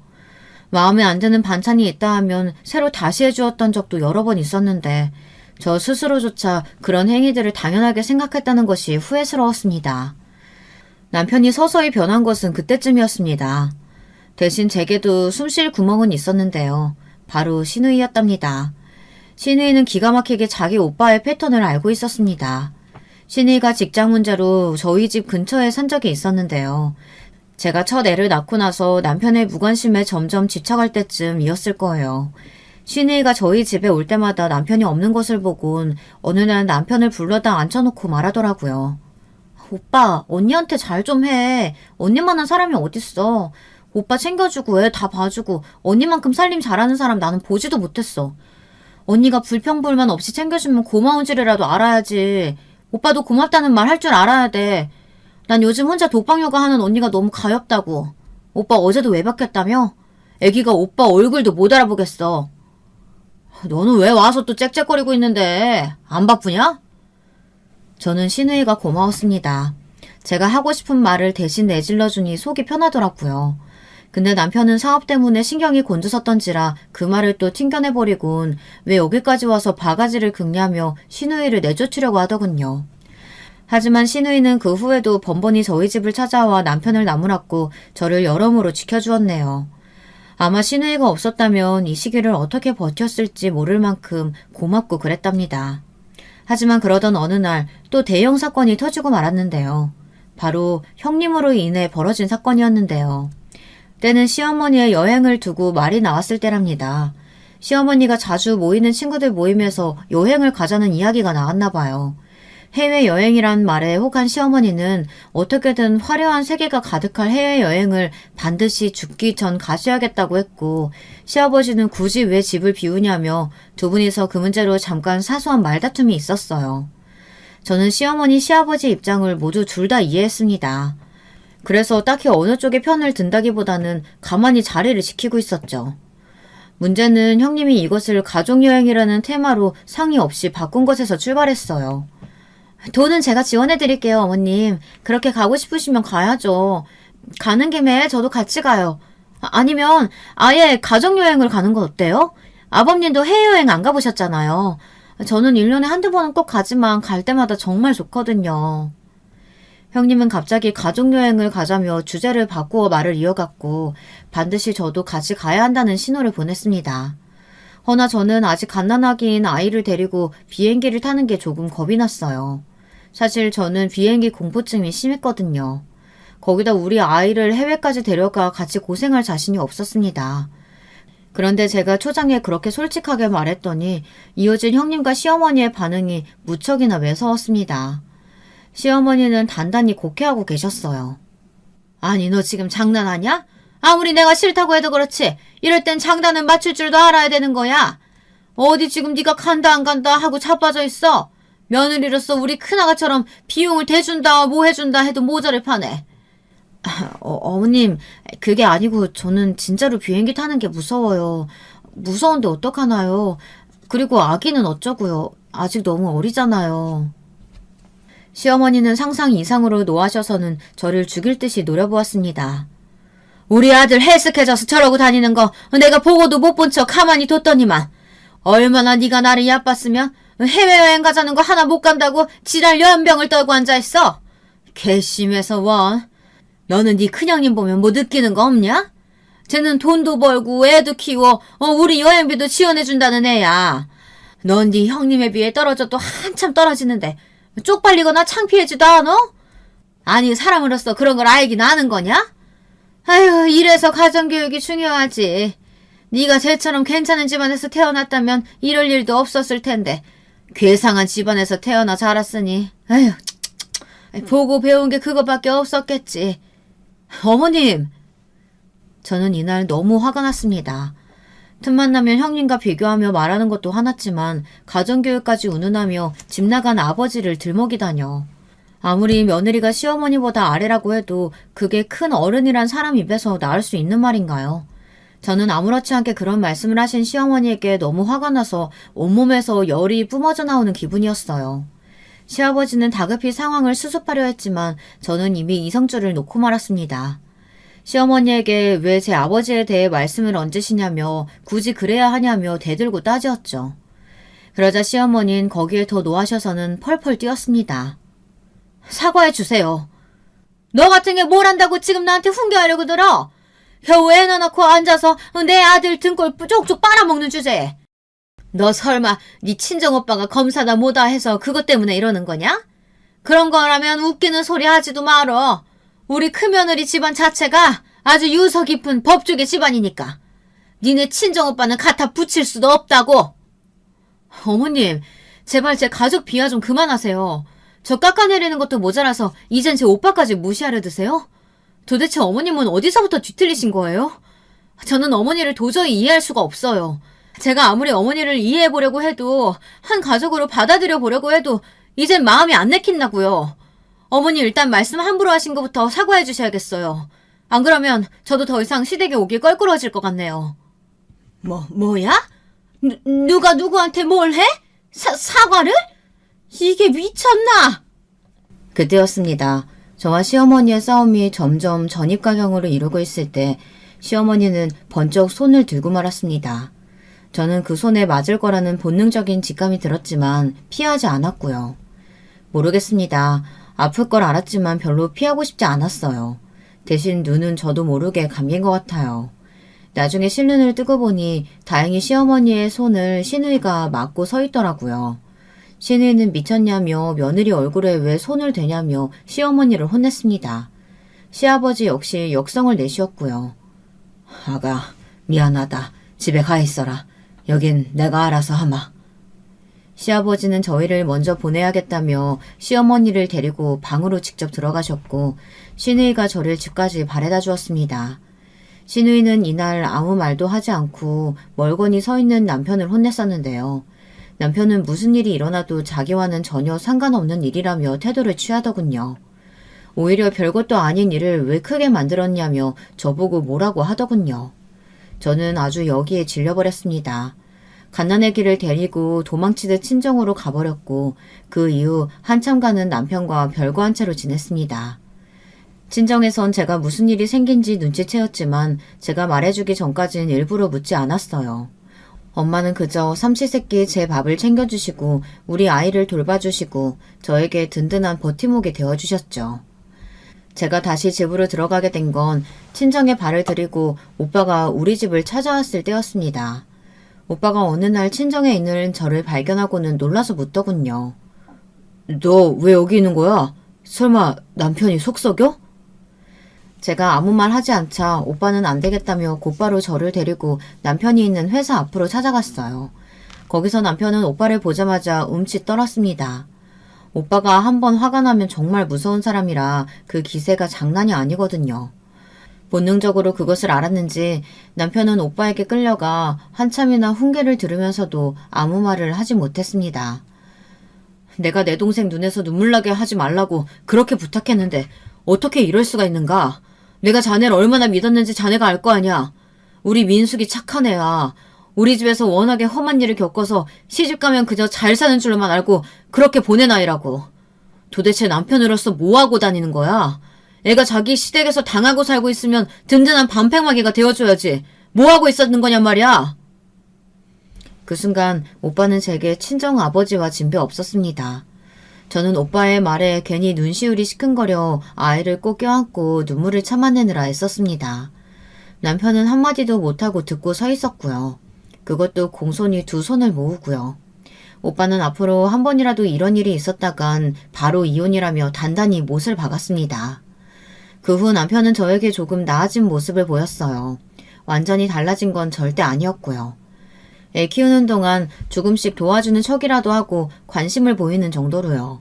마음에 안 드는 반찬이 있다 하면 새로 다시 해주었던 적도 여러 번 있었는데 저 스스로조차 그런 행위들을 당연하게 생각했다는 것이 후회스러웠습니다. 남편이 서서히 변한 것은 그때쯤이었습니다. 대신 제게도 숨 쉴 구멍은 있었는데요. 바로 신우이였답니다. 신우이는 기가 막히게 자기 오빠의 패턴을 알고 있었습니다. 신우이가 직장 문제로 저희 집 근처에 산 적이 있었는데요. 제가 첫 애를 낳고 나서 남편의 무관심에 점점 집착할 때쯤이었을 거예요. 신우이가 저희 집에 올 때마다 남편이 없는 것을 보곤 어느 날 남편을 불러다 앉혀놓고 말하더라고요. 오빠, 언니한테 잘 좀 해. 언니만한 사람이 어딨어. 오빠 챙겨주고 애 다 봐주고 언니만큼 살림 잘하는 사람 나는 보지도 못했어. 언니가 불평불만 없이 챙겨주면 고마운 줄이라도 알아야지. 오빠도 고맙다는 말 할 줄 알아야 돼. 난 요즘 혼자 독방 육아하는 언니가 너무 가엾다고. 오빠 어제도 외박했다며? 애기가 오빠 얼굴도 못 알아보겠어. 너는 왜 와서 또 짹짹거리고 있는데? 안 바쁘냐? 저는 신우이가 고마웠습니다. 제가 하고 싶은 말을 대신 내질러주니 속이 편하더라고요. 근데 남편은 사업 때문에 신경이 곤두섰던지라 그 말을 또 튕겨내버리곤 왜 여기까지 와서 바가지를 긁냐며 신우이를 내쫓으려고 하더군요. 하지만 신우이는 그 후에도 번번이 저희 집을 찾아와 남편을 나무랐고 저를 여러모로 지켜주었네요. 아마 신우이가 없었다면 이 시기를 어떻게 버텼을지 모를 만큼 고맙고 그랬답니다. 하지만 그러던 어느 날 또 대형 사건이 터지고 말았는데요. 바로 형님으로 인해 벌어진 사건이었는데요. 때는 시어머니의 여행을 두고 말이 나왔을 때랍니다. 시어머니가 자주 모이는 친구들 모임에서 여행을 가자는 이야기가 나왔나 봐요. 해외여행이란 말에 혹한 시어머니는 어떻게든 화려한 세계가 가득할 해외여행을 반드시 죽기 전 가셔야겠다고 했고 시아버지는 굳이 왜 집을 비우냐며 두 분이서 그 문제로 잠깐 사소한 말다툼이 있었어요. 저는 시어머니, 시아버지 입장을 모두 둘 다 이해했습니다. 그래서 딱히 어느 쪽의 편을 든다기보다는 가만히 자리를 지키고 있었죠. 문제는 형님이 이것을 가족여행이라는 테마로 상의 없이 바꾼 것에서 출발했어요. 돈은 제가 지원해드릴게요, 어머님. 그렇게 가고 싶으시면 가야죠. 가는 김에 저도 같이 가요. 아니면 아예 가족여행을 가는 건 어때요? 아버님도 해외여행 안 가보셨잖아요. 저는 1년에 한두 번은 꼭 가지만 갈 때마다 정말 좋거든요. 형님은 갑자기 가족여행을 가자며 주제를 바꾸어 말을 이어갔고 반드시 저도 같이 가야 한다는 신호를 보냈습니다. 허나 저는 아직 갓난아기인 아이를 데리고 비행기를 타는 게 조금 겁이 났어요. 사실 저는 비행기 공포증이 심했거든요. 거기다 우리 아이를 해외까지 데려가 같이 고생할 자신이 없었습니다. 그런데 제가 초장에 그렇게 솔직하게 말했더니 이어진 형님과 시어머니의 반응이 무척이나 매서웠습니다. 시어머니는 단단히 곡해하고 계셨어요. 아니, 너 지금 장난하냐? 아무리 내가 싫다고 해도 그렇지 이럴 땐 장단은 맞출 줄도 알아야 되는 거야. 어디 지금 네가 간다 안 간다 하고 자빠져 있어. 며느리로서 우리 큰아가처럼 비용을 대준다 뭐 해준다 해도 모자를 파네. 어머님, 그게 아니고 저는 진짜로 비행기 타는 게 무서워요. 무서운데 어떡하나요? 그리고 아기는 어쩌고요. 아직 너무 어리잖아요. 시어머니는 상상 이상으로 노하셔서는 저를 죽일 듯이 노려보았습니다. 우리 아들 헬스케져서 저러고 다니는 거 내가 보고도 못 본 척 가만히 뒀더니만 얼마나 네가 나를 얕봤으면 해외여행 가자는 거 하나 못 간다고 지랄 연병을 떨고 앉아있어. 괘씸해서 원. 너는 네 큰형님 보면 뭐 느끼는 거 없냐? 쟤는 돈도 벌고 애도 키워 우리 여행비도 지원해준다는 애야. 넌 네 형님에 비해 떨어져도 한참 떨어지는데 쪽팔리거나 창피해지도 않어? 아니 사람으로서 그런 걸 알긴 아는 거냐? 아휴, 이래서 가정교육이 중요하지. 네가 쟤처럼 괜찮은 집안에서 태어났다면 이럴 일도 없었을 텐데 괴상한 집안에서 태어나 자랐으니 아휴, 보고 배운 게 그거밖에 없었겠지. 어머님! 저는 이날 너무 화가 났습니다. 틈만 나면 형님과 비교하며 말하는 것도 화났지만 가정교육까지 운운하며 집 나간 아버지를 들먹이다뇨. 아무리 며느리가 시어머니보다 아래라고 해도 그게 큰 어른이란 사람 입에서 나올 수 있는 말인가요? 저는 아무렇지 않게 그런 말씀을 하신 시어머니에게 너무 화가 나서 온몸에서 열이 뿜어져 나오는 기분이었어요. 시아버지는 다급히 상황을 수습하려 했지만 저는 이미 이성줄을 놓고 말았습니다. 시어머니에게 왜 제 아버지에 대해 말씀을 얹으시냐며 굳이 그래야 하냐며 대들고 따지었죠. 그러자 시어머니는 거기에 더 노하셔서는 펄펄 뛰었습니다. 사과해 주세요. 너 같은 게 뭘 한다고 지금 나한테 훈계하려고 들어? 겨우 애 낳아놓고 앉아서 내 아들 등골 쪽쪽 빨아먹는 주제에. 너 설마 네 친정오빠가 검사다 뭐다 해서 그것 때문에 이러는 거냐? 그런 거라면 웃기는 소리 하지도 말어. 우리 큰며느리 집안 자체가 아주 유서 깊은 법조계 집안이니까. 니네 친정오빠는 갖다 붙일 수도 없다고. 어머님, 제발 제 가족 비하 좀 그만하세요. 저 깎아내리는 것도 모자라서 이젠 제 오빠까지 무시하려 드세요? 도대체 어머님은 어디서부터 뒤틀리신 거예요? 저는 어머니를 도저히 이해할 수가 없어요. 제가 아무리 어머니를 이해해보려고 해도 한 가족으로 받아들여 보려고 해도 이젠 마음이 안 내킨다고요. 어머니 일단 말씀 함부로 하신 것부터 사과해 주셔야겠어요. 안 그러면 저도 더 이상 시댁에 오기 껄끄러워질 것 같네요. 뭐야? 누가 누구한테 뭘 해? 사과를? 이게 미쳤나? 그때였습니다. 저와 시어머니의 싸움이 점점 전입가경으로 이루고 있을 때 시어머니는 번쩍 손을 들고 말았습니다. 저는 그 손에 맞을 거라는 본능적인 직감이 들었지만 피하지 않았고요. 모르겠습니다. 아플 걸 알았지만 별로 피하고 싶지 않았어요. 대신 눈은 저도 모르게 감긴 것 같아요. 나중에 실눈을 뜨고 보니 다행히 시어머니의 손을 시누이가 맞고 서 있더라고요. 시누이는 미쳤냐며 며느리 얼굴에 왜 손을 대냐며 시어머니를 혼냈습니다. 시아버지 역시 역성을 내쉬었고요. 아가, 미안하다. 집에 가 있어라. 여긴 내가 알아서 하마. 시아버지는 저희를 먼저 보내야겠다며 시어머니를 데리고 방으로 직접 들어가셨고 시누이가 저를 집까지 바래다 주었습니다. 시누이는 이날 아무 말도 하지 않고 멀거니 서 있는 남편을 혼냈었는데요. 남편은 무슨 일이 일어나도 자기와는 전혀 상관없는 일이라며 태도를 취하더군요. 오히려 별것도 아닌 일을 왜 크게 만들었냐며 저보고 뭐라고 하더군요. 저는 아주 여기에 질려버렸습니다. 갓난아기를 데리고 도망치듯 친정으로 가버렸고 그 이후 한참간은 남편과 별거 한 채로 지냈습니다. 친정에선 제가 무슨 일이 생긴지 눈치채었지만 제가 말해주기 전까진 일부러 묻지 않았어요. 엄마는 그저 삼시세끼 제 밥을 챙겨주시고 우리 아이를 돌봐주시고 저에게 든든한 버팀목이 되어주셨죠. 제가 다시 집으로 들어가게 된 건 친정에 발을 들이고 오빠가 우리 집을 찾아왔을 때였습니다. 오빠가 어느 날 친정에 있는 저를 발견하고는 놀라서 묻더군요. 너 왜 여기 있는 거야? 설마 남편이 속 썩여? 제가 아무 말 하지 않자 오빠는 안 되겠다며 곧바로 저를 데리고 남편이 있는 회사 앞으로 찾아갔어요. 거기서 남편은 오빠를 보자마자 움찔 떨었습니다. 오빠가 한번 화가 나면 정말 무서운 사람이라 그 기세가 장난이 아니거든요. 본능적으로 그것을 알았는지 남편은 오빠에게 끌려가 한참이나 훈계를 들으면서도 아무 말을 하지 못했습니다. 내가 내 동생 눈에서 눈물 나게 하지 말라고 그렇게 부탁했는데 어떻게 이럴 수가 있는가? 내가 자네를 얼마나 믿었는지 자네가 알 거 아니야. 우리 민숙이 착한 애야. 우리 집에서 워낙에 험한 일을 겪어서 시집가면 그저 잘 사는 줄로만 알고 그렇게 보낸 아이라고. 도대체 남편으로서 뭐하고 다니는 거야? 애가 자기 시댁에서 당하고 살고 있으면 든든한 반팽마개가 되어줘야지. 뭐하고 있었는 거냔 말이야. 그 순간 오빠는 제게 친정 아버지와 진배 없었습니다. 저는 오빠의 말에 괜히 눈시울이 시큰거려 아이를 꼭 껴안고 눈물을 참아내느라 애썼습니다. 남편은 한마디도 못하고 듣고 서 있었고요. 그것도 공손히 두 손을 모으고요. 오빠는 앞으로 한 번이라도 이런 일이 있었다간 바로 이혼이라며 단단히 못을 박았습니다. 그 후 남편은 저에게 조금 나아진 모습을 보였어요. 완전히 달라진 건 절대 아니었고요. 애 키우는 동안 조금씩 도와주는 척이라도 하고 관심을 보이는 정도로요.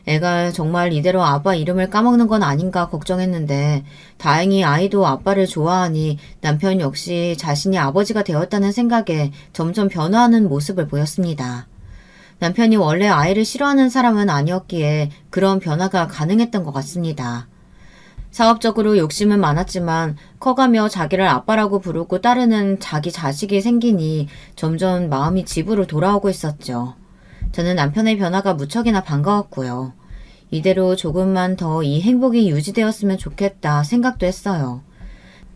애가 정말 이대로 아빠 이름을 까먹는 건 아닌가 걱정했는데 다행히 아이도 아빠를 좋아하니 남편 역시 자신이 아버지가 되었다는 생각에 점점 변화하는 모습을 보였습니다. 남편이 원래 아이를 싫어하는 사람은 아니었기에 그런 변화가 가능했던 것 같습니다. 사업적으로 욕심은 많았지만 커가며 자기를 아빠라고 부르고 따르는 자기 자식이 생기니 점점 마음이 집으로 돌아오고 있었죠. 저는 남편의 변화가 무척이나 반가웠고요. 이대로 조금만 더 이 행복이 유지되었으면 좋겠다 생각도 했어요.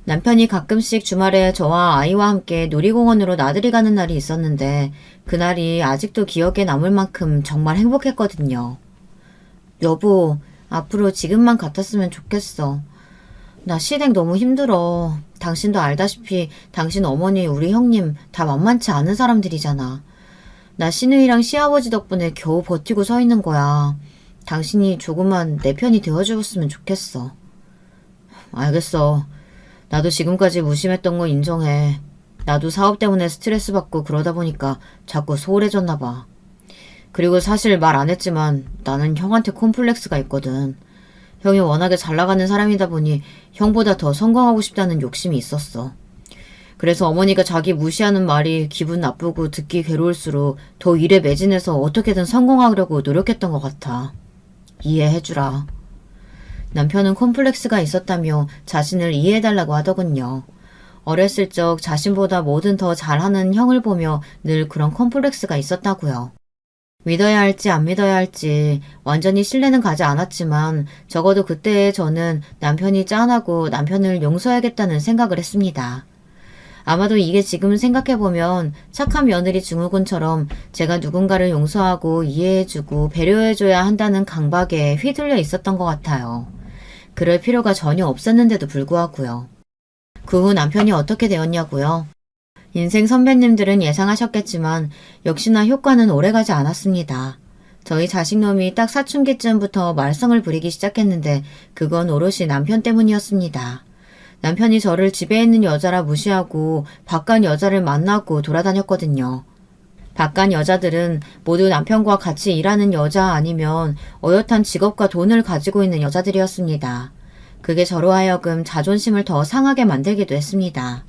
남편이 가끔씩 주말에 저와 아이와 함께 놀이공원으로 나들이 가는 날이 있었는데 그날이 아직도 기억에 남을 만큼 정말 행복했거든요. 여보, 앞으로 지금만 같았으면 좋겠어. 나 시댁 너무 힘들어. 당신도 알다시피 당신 어머니, 우리 형님 다 만만치 않은 사람들이잖아. 나 시누이랑 시아버지 덕분에 겨우 버티고 서 있는 거야. 당신이 조금만 내 편이 되어주었으면 좋겠어. 알겠어. 나도 지금까지 무심했던 거 인정해. 나도 사업 때문에 스트레스 받고 그러다 보니까 자꾸 소홀해졌나 봐. 그리고 사실 말 안 했지만 나는 형한테 콤플렉스가 있거든. 형이 워낙에 잘 나가는 사람이다 보니 형보다 더 성공하고 싶다는 욕심이 있었어. 그래서 어머니가 자기 무시하는 말이 기분 나쁘고 듣기 괴로울수록 더 일에 매진해서 어떻게든 성공하려고 노력했던 것 같아. 이해해주라. 남편은 콤플렉스가 있었다며 자신을 이해해달라고 하더군요. 어렸을 적 자신보다 뭐든 더 잘하는 형을 보며 늘 그런 콤플렉스가 있었다고요. 믿어야 할지 안 믿어야 할지 완전히 신뢰는 가지 않았지만 적어도 그때의 저는 남편이 짠하고 남편을 용서해야겠다는 생각을 했습니다. 아마도 이게 지금 생각해보면 착한 며느리 증후군처럼 제가 누군가를 용서하고 이해해주고 배려해줘야 한다는 강박에 휘둘려 있었던 것 같아요. 그럴 필요가 전혀 없었는데도 불구하고요. 그 후 남편이 어떻게 되었냐고요? 인생 선배님들은 예상하셨겠지만 역시나 효과는 오래가지 않았습니다. 저희 자식놈이 딱 사춘기쯤부터 말썽을 부리기 시작했는데 그건 오롯이 남편 때문이었습니다. 남편이 저를 집에 있는 여자라 무시하고 바깥 여자를 만나고 돌아다녔거든요. 바깥 여자들은 모두 남편과 같이 일하는 여자 아니면 어엿한 직업과 돈을 가지고 있는 여자들이었습니다. 그게 저로 하여금 자존심을 더 상하게 만들기도 했습니다.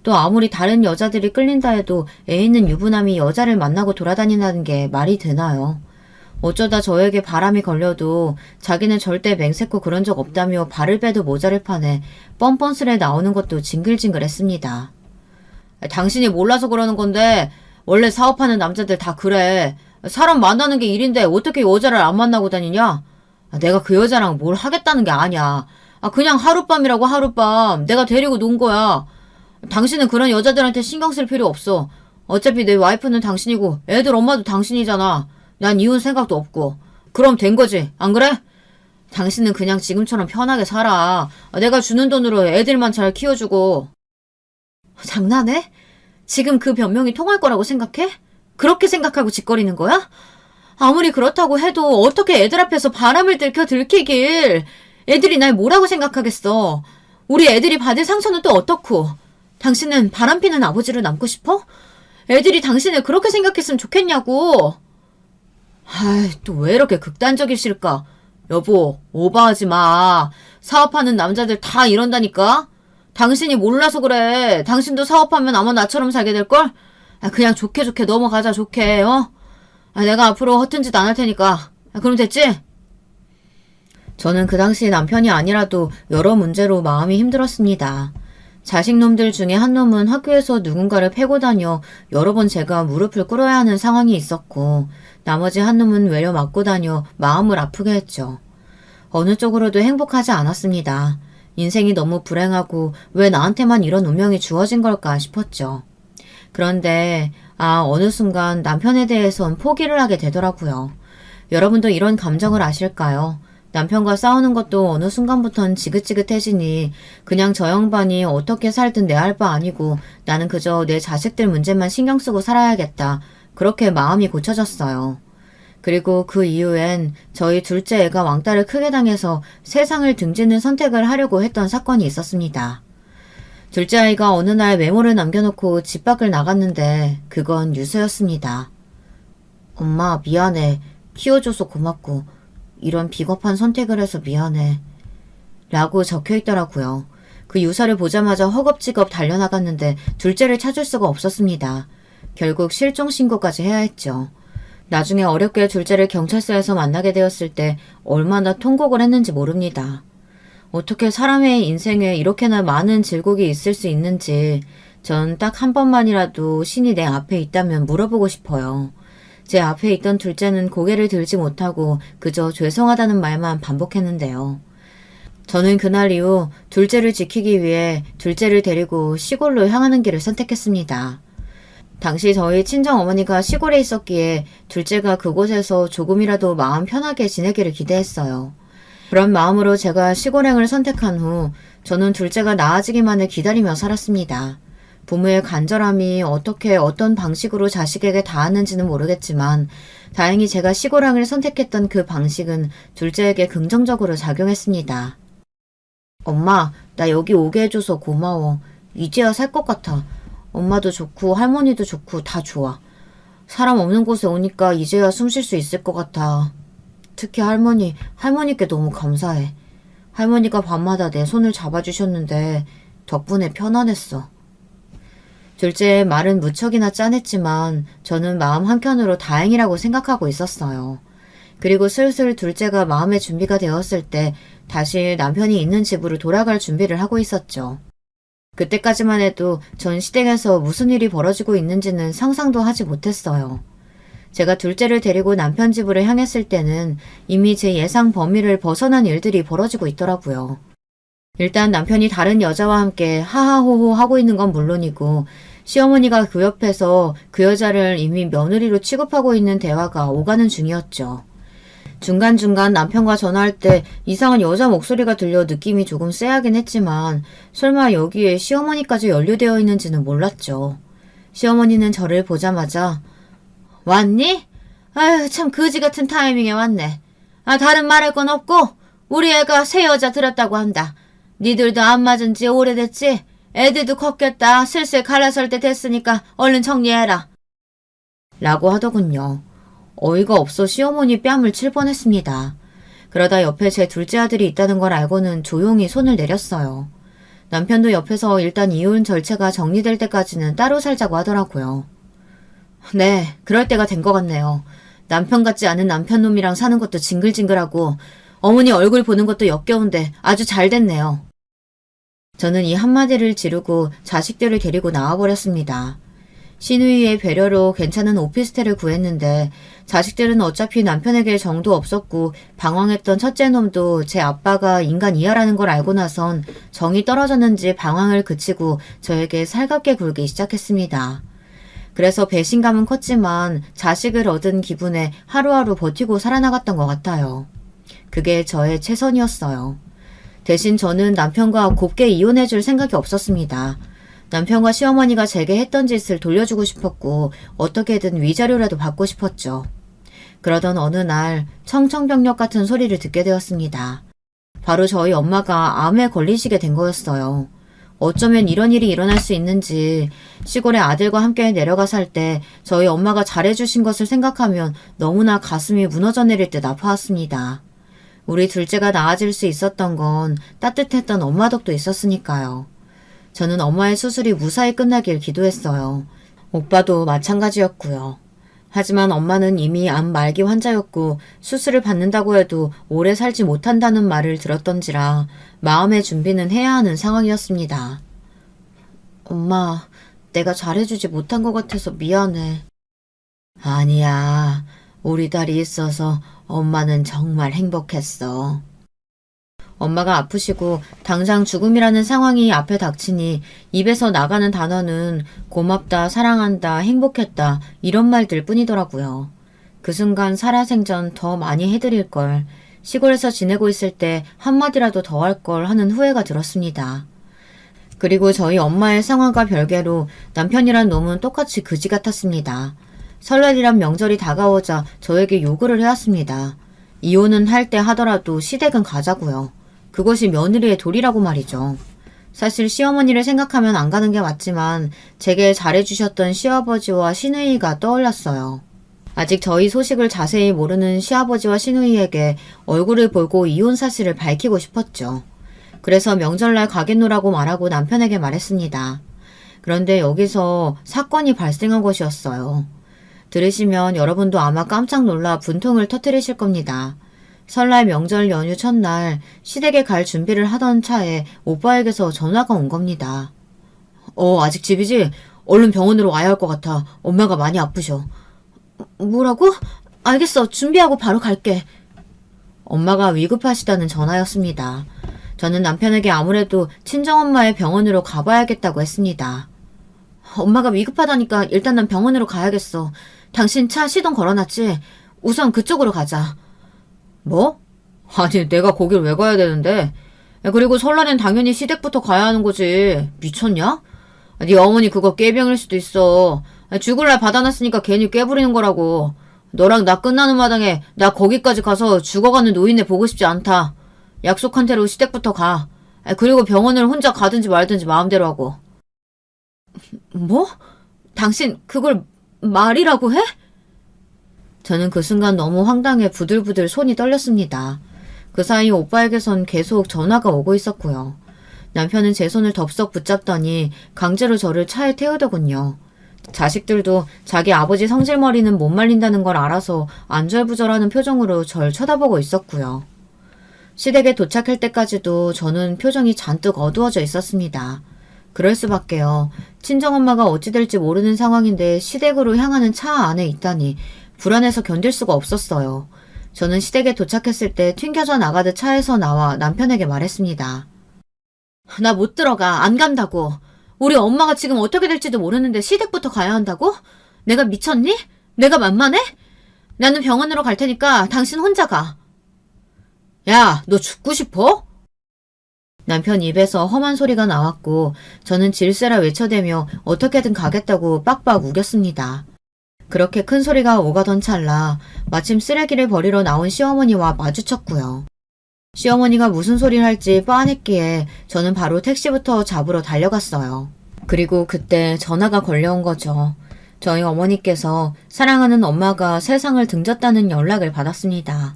또 아무리 다른 여자들이 끌린다 해도 애 있는 유부남이 여자를 만나고 돌아다닌다는 게 말이 되나요? 어쩌다 저에게 바람이 걸려도 자기는 절대 맹세코 그런 적 없다며 발을 빼도 모자를 판에 뻔뻔스레 나오는 것도 징글징글했습니다. 당신이 몰라서 그러는 건데 원래 사업하는 남자들 다 그래. 사람 만나는 게 일인데 어떻게 여자를 안 만나고 다니냐? 내가 그 여자랑 뭘 하겠다는 게 아니야. 그냥 하룻밤이라고 하룻밤 내가 데리고 논 거야. 당신은 그런 여자들한테 신경 쓸 필요 없어. 어차피 내 와이프는 당신이고 애들 엄마도 당신이잖아. 난 이혼 생각도 없고. 그럼 된 거지, 안 그래? 당신은 그냥 지금처럼 편하게 살아. 내가 주는 돈으로 애들만 잘 키워주고. 장난해? 지금 그 변명이 통할 거라고 생각해? 그렇게 생각하고 짓거리는 거야? 아무리 그렇다고 해도 어떻게 애들 앞에서 바람을 들키길. 애들이 날 뭐라고 생각하겠어. 우리 애들이 받을 상처는 또 어떻고. 당신은 바람피는 아버지로 남고 싶어? 애들이 당신을 그렇게 생각했으면 좋겠냐고. 아이, 또 왜 이렇게 극단적이실까? 여보, 오버하지 마. 사업하는 남자들 다 이런다니까? 당신이 몰라서 그래. 당신도 사업하면 아마 나처럼 살게 될걸? 그냥 좋게 넘어가자, 좋게, 어? 내가 앞으로 허튼 짓 안 할 테니까. 그럼 됐지? 저는 그 당시 남편이 아니라도 여러 문제로 마음이 힘들었습니다. 자식놈들 중에 한 놈은 학교에서 누군가를 패고 다녀 여러 번 제가 무릎을 꿇어야 하는 상황이 있었고, 나머지 한 놈은 외려 맞고 다녀 마음을 아프게 했죠. 어느 쪽으로도 행복하지 않았습니다. 인생이 너무 불행하고 왜 나한테만 이런 운명이 주어진 걸까 싶었죠. 그런데 어느 순간 남편에 대해선 포기를 하게 되더라고요. 여러분도 이런 감정을 아실까요? 남편과 싸우는 것도 어느 순간부턴 지긋지긋해지니 그냥 저 양반이 어떻게 살든 내 할 바 아니고 나는 그저 내 자식들 문제만 신경 쓰고 살아야겠다. 그렇게 마음이 고쳐졌어요. 그리고 그 이후엔 저희 둘째 애가 왕따를 크게 당해서 세상을 등지는 선택을 하려고 했던 사건이 있었습니다. 둘째 아이가 어느 날 메모를 남겨놓고 집 밖을 나갔는데 그건 유서였습니다. 엄마 미안해. 키워줘서 고맙고 이런 비겁한 선택을 해서 미안해. 라고 적혀있더라고요. 그 유서를 보자마자 허겁지겁 달려나갔는데 둘째를 찾을 수가 없었습니다. 결국 실종 신고까지 해야 했죠. 나중에 어렵게 둘째를 경찰서에서 만나게 되었을 때 얼마나 통곡을 했는지 모릅니다. 어떻게 사람의 인생에 이렇게나 많은 질곡이 있을 수 있는지 전 딱 한 번만이라도 신이 내 앞에 있다면 물어보고 싶어요. 제 앞에 있던 둘째는 고개를 들지 못하고 그저 죄송하다는 말만 반복했는데요. 저는 그날 이후 둘째를 지키기 위해 둘째를 데리고 시골로 향하는 길을 선택했습니다. 당시 저희 친정어머니가 시골에 있었기에 둘째가 그곳에서 조금이라도 마음 편하게 지내기를 기대했어요. 그런 마음으로 제가 시골행을 선택한 후 저는 둘째가 나아지기만을 기다리며 살았습니다. 부모의 간절함이 어떻게 어떤 방식으로 자식에게 닿았는지는 모르겠지만 다행히 제가 시골행을 선택했던 그 방식은 둘째에게 긍정적으로 작용했습니다. 엄마, 나 여기 오게 해줘서 고마워. 이제야 살 것 같아. 엄마도 좋고 할머니도 좋고 다 좋아. 사람 없는 곳에 오니까 이제야 숨 쉴 수 있을 것 같아. 특히 할머니께 너무 감사해. 할머니가 밤마다 내 손을 잡아주셨는데 덕분에 편안했어. 둘째의 말은 무척이나 짠했지만 저는 마음 한켠으로 다행이라고 생각하고 있었어요. 그리고 슬슬 둘째가 마음의 준비가 되었을 때 다시 남편이 있는 집으로 돌아갈 준비를 하고 있었죠. 그때까지만 해도 전 시댁에서 무슨 일이 벌어지고 있는지는 상상도 하지 못했어요. 제가 둘째를 데리고 남편 집으로 향했을 때는 이미 제 예상 범위를 벗어난 일들이 벌어지고 있더라고요. 일단 남편이 다른 여자와 함께 하하호호 하고 있는 건 물론이고 시어머니가 그 옆에서 그 여자를 이미 며느리로 취급하고 있는 대화가 오가는 중이었죠. 중간중간 남편과 전화할 때 이상한 여자 목소리가 들려 느낌이 조금 쎄하긴 했지만 설마 여기에 시어머니까지 연루되어 있는지는 몰랐죠. 시어머니는 저를 보자마자 왔니? 아휴 참 거지 같은 타이밍에 왔네. 다른 말할 건 없고 우리 애가 새 여자 들었다고 한다. 니들도 안 맞은 지 오래됐지? 애들도 컸겠다. 슬슬 갈아설 때 됐으니까 얼른 정리해라. 라고 하더군요. 어이가 없어 시어머니 뺨을 칠 뻔했습니다. 그러다 옆에 제 둘째 아들이 있다는 걸 알고는 조용히 손을 내렸어요. 남편도 옆에서 일단 이혼 절차가 정리될 때까지는 따로 살자고 하더라고요. 네, 그럴 때가 된 것 같네요. 남편 같지 않은 남편놈이랑 사는 것도 징글징글하고 어머니 얼굴 보는 것도 역겨운데 아주 잘 됐네요. 저는 이 한마디를 지르고 자식들을 데리고 나와버렸습니다. 시누이의 배려로 괜찮은 오피스텔을 구했는데 자식들은 어차피 남편에게 정도 없었고 방황했던 첫째 놈도 제 아빠가 인간 이하라는 걸 알고 나선 정이 떨어졌는지 방황을 그치고 저에게 살갑게 굴기 시작했습니다. 그래서 배신감은 컸지만 자식을 얻은 기분에 하루하루 버티고 살아나갔던 것 같아요. 그게 저의 최선이었어요. 대신 저는 남편과 곱게 이혼해줄 생각이 없었습니다. 남편과 시어머니가 제게 했던 짓을 돌려주고 싶었고 어떻게든 위자료라도 받고 싶었죠. 그러던 어느 날 청천벽력 같은 소리를 듣게 되었습니다. 바로 저희 엄마가 암에 걸리시게 된 거였어요. 어쩌면 이런 일이 일어날 수 있는지 시골에 아들과 함께 내려가 살 때 저희 엄마가 잘해주신 것을 생각하면 너무나 가슴이 무너져 내릴 듯 아파왔습니다. 우리 둘째가 나아질 수 있었던 건 따뜻했던 엄마 덕도 있었으니까요. 저는 엄마의 수술이 무사히 끝나길 기도했어요. 오빠도 마찬가지였고요. 하지만 엄마는 이미 암 말기 환자였고 수술을 받는다고 해도 오래 살지 못한다는 말을 들었던지라 마음의 준비는 해야 하는 상황이었습니다. 엄마, 내가 잘해주지 못한 것 같아서 미안해. 아니야. 우리 딸이 있어서 엄마는 정말 행복했어. 엄마가 아프시고 당장 죽음이라는 상황이 앞에 닥치니 입에서 나가는 단어는 고맙다, 사랑한다, 행복했다 이런 말들 뿐이더라고요. 그 순간 살아생전 더 많이 해드릴 걸, 시골에서 지내고 있을 때 한마디라도 더 할 걸 하는 후회가 들었습니다. 그리고 저희 엄마의 상황과 별개로 남편이란 놈은 똑같이 그지 같았습니다. 설날이란 명절이 다가오자 저에게 요구를 해왔습니다. 이혼은 할 때 하더라도 시댁은 가자고요. 그것이 며느리의 도리라고 말이죠. 사실 시어머니를 생각하면 안 가는 게 맞지만 제게 잘해주셨던 시아버지와 시누이가 떠올랐어요. 아직 저희 소식을 자세히 모르는 시아버지와 시누이에게 얼굴을 보고 이혼 사실을 밝히고 싶었죠. 그래서 명절날 가겠노라고 말하고 남편에게 말했습니다. 그런데 여기서 사건이 발생한 것이었어요. 들으시면 여러분도 아마 깜짝 놀라 분통을 터뜨리실 겁니다. 설날 명절 연휴 첫날 시댁에 갈 준비를 하던 차에 오빠에게서 전화가 온 겁니다. 아직 집이지? 얼른 병원으로 와야 할 것 같아. 엄마가 많이 아프셔. 뭐라고? 알겠어. 준비하고 바로 갈게. 엄마가 위급하시다는 전화였습니다. 저는 남편에게 아무래도 친정엄마의 병원으로 가봐야겠다고 했습니다. 엄마가 위급하다니까 일단 난 병원으로 가야겠어. 당신 차 시동 걸어놨지? 우선 그쪽으로 가자. 뭐? 아니 내가 거길 왜 가야 되는데? 그리고 설날엔 당연히 시댁부터 가야 하는 거지. 미쳤냐? 네 어머니 그거 깨병일 수도 있어. 죽을 날 받아놨으니까 괜히 깨부리는 거라고. 너랑 나 끝나는 마당에 나 거기까지 가서 죽어가는 노인네 보고 싶지 않다. 약속한 대로 시댁부터 가. 그리고 병원을 혼자 가든지 말든지 마음대로 하고. 뭐? 당신 그걸 말이라고 해? 저는 그 순간 너무 황당해 부들부들 손이 떨렸습니다. 그 사이 오빠에게선 계속 전화가 오고 있었고요. 남편은 제 손을 덥석 붙잡더니 강제로 저를 차에 태우더군요. 자식들도 자기 아버지 성질머리는 못 말린다는 걸 알아서 안절부절하는 표정으로 절 쳐다보고 있었고요. 시댁에 도착할 때까지도 저는 표정이 잔뜩 어두워져 있었습니다. 그럴 수밖에요. 친정엄마가 어찌 될지 모르는 상황인데 시댁으로 향하는 차 안에 있다니 불안해서 견딜 수가 없었어요. 저는 시댁에 도착했을 때 튕겨져 나가듯 차에서 나와 남편에게 말했습니다. 나 못 들어가. 안 간다고. 우리 엄마가 지금 어떻게 될지도 모르는데 시댁부터 가야 한다고? 내가 미쳤니? 내가 만만해? 나는 병원으로 갈 테니까 당신 혼자 가. 야, 너 죽고 싶어? 남편 입에서 험한 소리가 나왔고 저는 질세라 외쳐대며 어떻게든 가겠다고 빡빡 우겼습니다. 그렇게 큰 소리가 오가던 찰나 마침 쓰레기를 버리러 나온 시어머니와 마주쳤고요. 시어머니가 무슨 소리를 할지 뻔했기에 저는 바로 택시부터 잡으러 달려갔어요. 그리고 그때 전화가 걸려온 거죠. 저희 어머니께서 사랑하는 엄마가 세상을 등졌다는 연락을 받았습니다.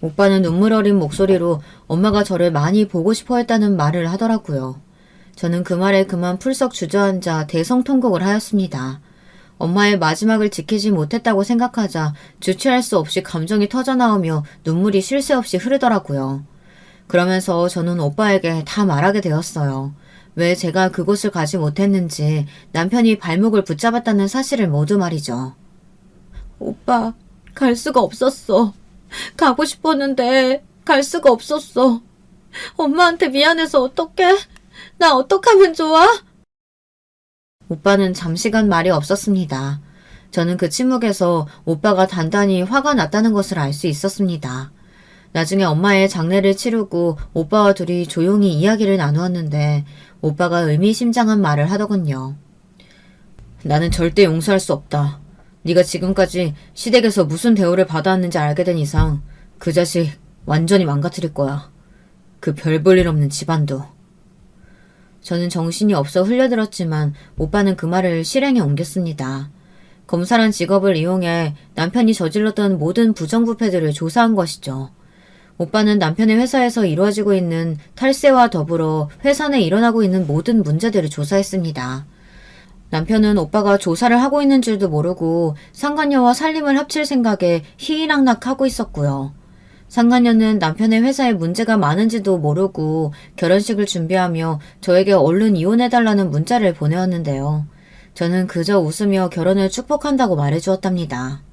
오빠는 눈물 어린 목소리로 엄마가 저를 많이 보고 싶어 했다는 말을 하더라고요. 저는 그 말에 그만 풀썩 주저앉아 대성통곡을 하였습니다. 엄마의 마지막을 지키지 못했다고 생각하자 주체할 수 없이 감정이 터져나오며 눈물이 쉴 새 없이 흐르더라고요. 그러면서 저는 오빠에게 다 말하게 되었어요. 왜 제가 그곳을 가지 못했는지, 남편이 발목을 붙잡았다는 사실을 모두 말이죠. 오빠, 갈 수가 없었어. 가고 싶었는데 갈 수가 없었어. 엄마한테 미안해서 어떡해? 나 어떡하면 좋아? 오빠는 잠시간 말이 없었습니다. 저는 그 침묵에서 오빠가 단단히 화가 났다는 것을 알 수 있었습니다. 나중에 엄마의 장례를 치르고 오빠와 둘이 조용히 이야기를 나누었는데 오빠가 의미심장한 말을 하더군요. 나는 절대 용서할 수 없다. 네가 지금까지 시댁에서 무슨 대우를 받아왔는지 알게 된 이상 그 자식 완전히 망가뜨릴 거야. 그 별 볼 일 없는 집안도. 저는 정신이 없어 흘려들었지만 오빠는 그 말을 실행에 옮겼습니다. 검사란 직업을 이용해 남편이 저질렀던 모든 부정부패들을 조사한 것이죠. 오빠는 남편의 회사에서 이루어지고 있는 탈세와 더불어 회사 내 일어나고 있는 모든 문제들을 조사했습니다. 남편은 오빠가 조사를 하고 있는 줄도 모르고 상간녀와 살림을 합칠 생각에 희희낙낙하고 있었고요. 상간녀는 남편의 회사에 문제가 많은지도 모르고 결혼식을 준비하며 저에게 얼른 이혼해달라는 문자를 보내었는데요. 저는 그저 웃으며 결혼을 축복한다고 말해주었답니다.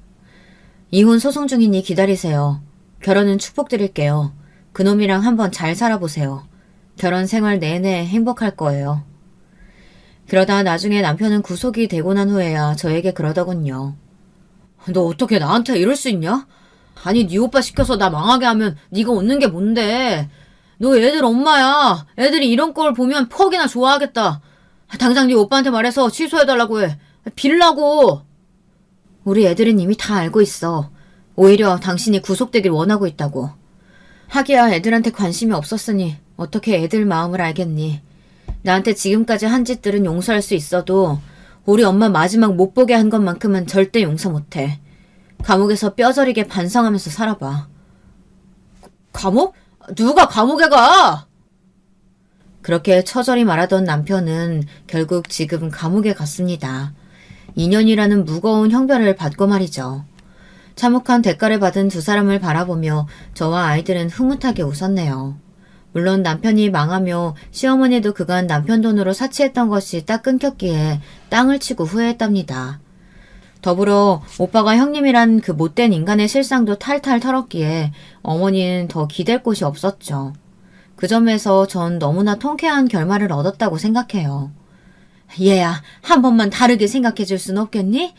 이혼 소송 중이니 기다리세요. 결혼은 축복드릴게요. 그놈이랑 한번 잘 살아보세요. 결혼 생활 내내 행복할 거예요. 그러다 나중에 남편은 구속이 되고 난 후에야 저에게 그러더군요. 너 어떻게 나한테 이럴 수 있냐? 아니 네 오빠 시켜서 나 망하게 하면 네가 웃는 게 뭔데? 너 애들 엄마야. 애들이 이런 걸 보면 퍽이나 좋아하겠다. 당장 네 오빠한테 말해서 취소해달라고 해. 빌라고. 우리 애들은 이미 다 알고 있어. 오히려 당신이 구속되길 원하고 있다고. 하기야 애들한테 관심이 없었으니 어떻게 애들 마음을 알겠니. 나한테 지금까지 한 짓들은 용서할 수 있어도 우리 엄마 마지막 못 보게 한 것만큼은 절대 용서 못해. 감옥에서 뼈저리게 반성하면서 살아봐. 감옥? 누가 감옥에 가? 그렇게 처절히 말하던 남편은 결국 지금 감옥에 갔습니다. 2년이라는 무거운 형벌을 받고 말이죠. 참혹한 대가를 받은 두 사람을 바라보며 저와 아이들은 흐뭇하게 웃었네요. 물론 남편이 망하며 시어머니도 그간 남편 돈으로 사치했던 것이 딱 끊겼기에 땅을 치고 후회했답니다. 더불어 오빠가 형님이란 그 못된 인간의 실상도 탈탈 털었기에 어머니는 더 기댈 곳이 없었죠. 그 점에서 전 너무나 통쾌한 결말을 얻었다고 생각해요. 얘야, 한 번만 다르게 생각해 줄 순 없겠니?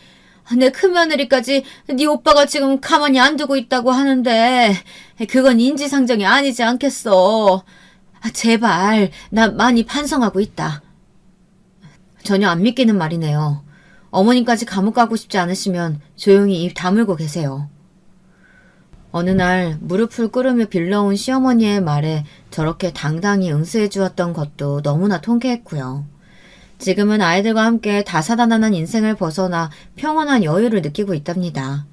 내 큰며느리까지 네 오빠가 지금 가만히 안 두고 있다고 하는데 그건 인지상정이 아니지 않겠어. 제발, 나 많이 반성하고 있다. 전혀 안 믿기는 말이네요. 어머님까지 감옥 가고 싶지 않으시면 조용히 입 다물고 계세요. 어느 날 무릎을 꿇으며 빌러온 시어머니의 말에 저렇게 당당히 응수해 주었던 것도 너무나 통쾌했고요. 지금은 아이들과 함께 다사다난한 인생을 벗어나 평온한 여유를 느끼고 있답니다.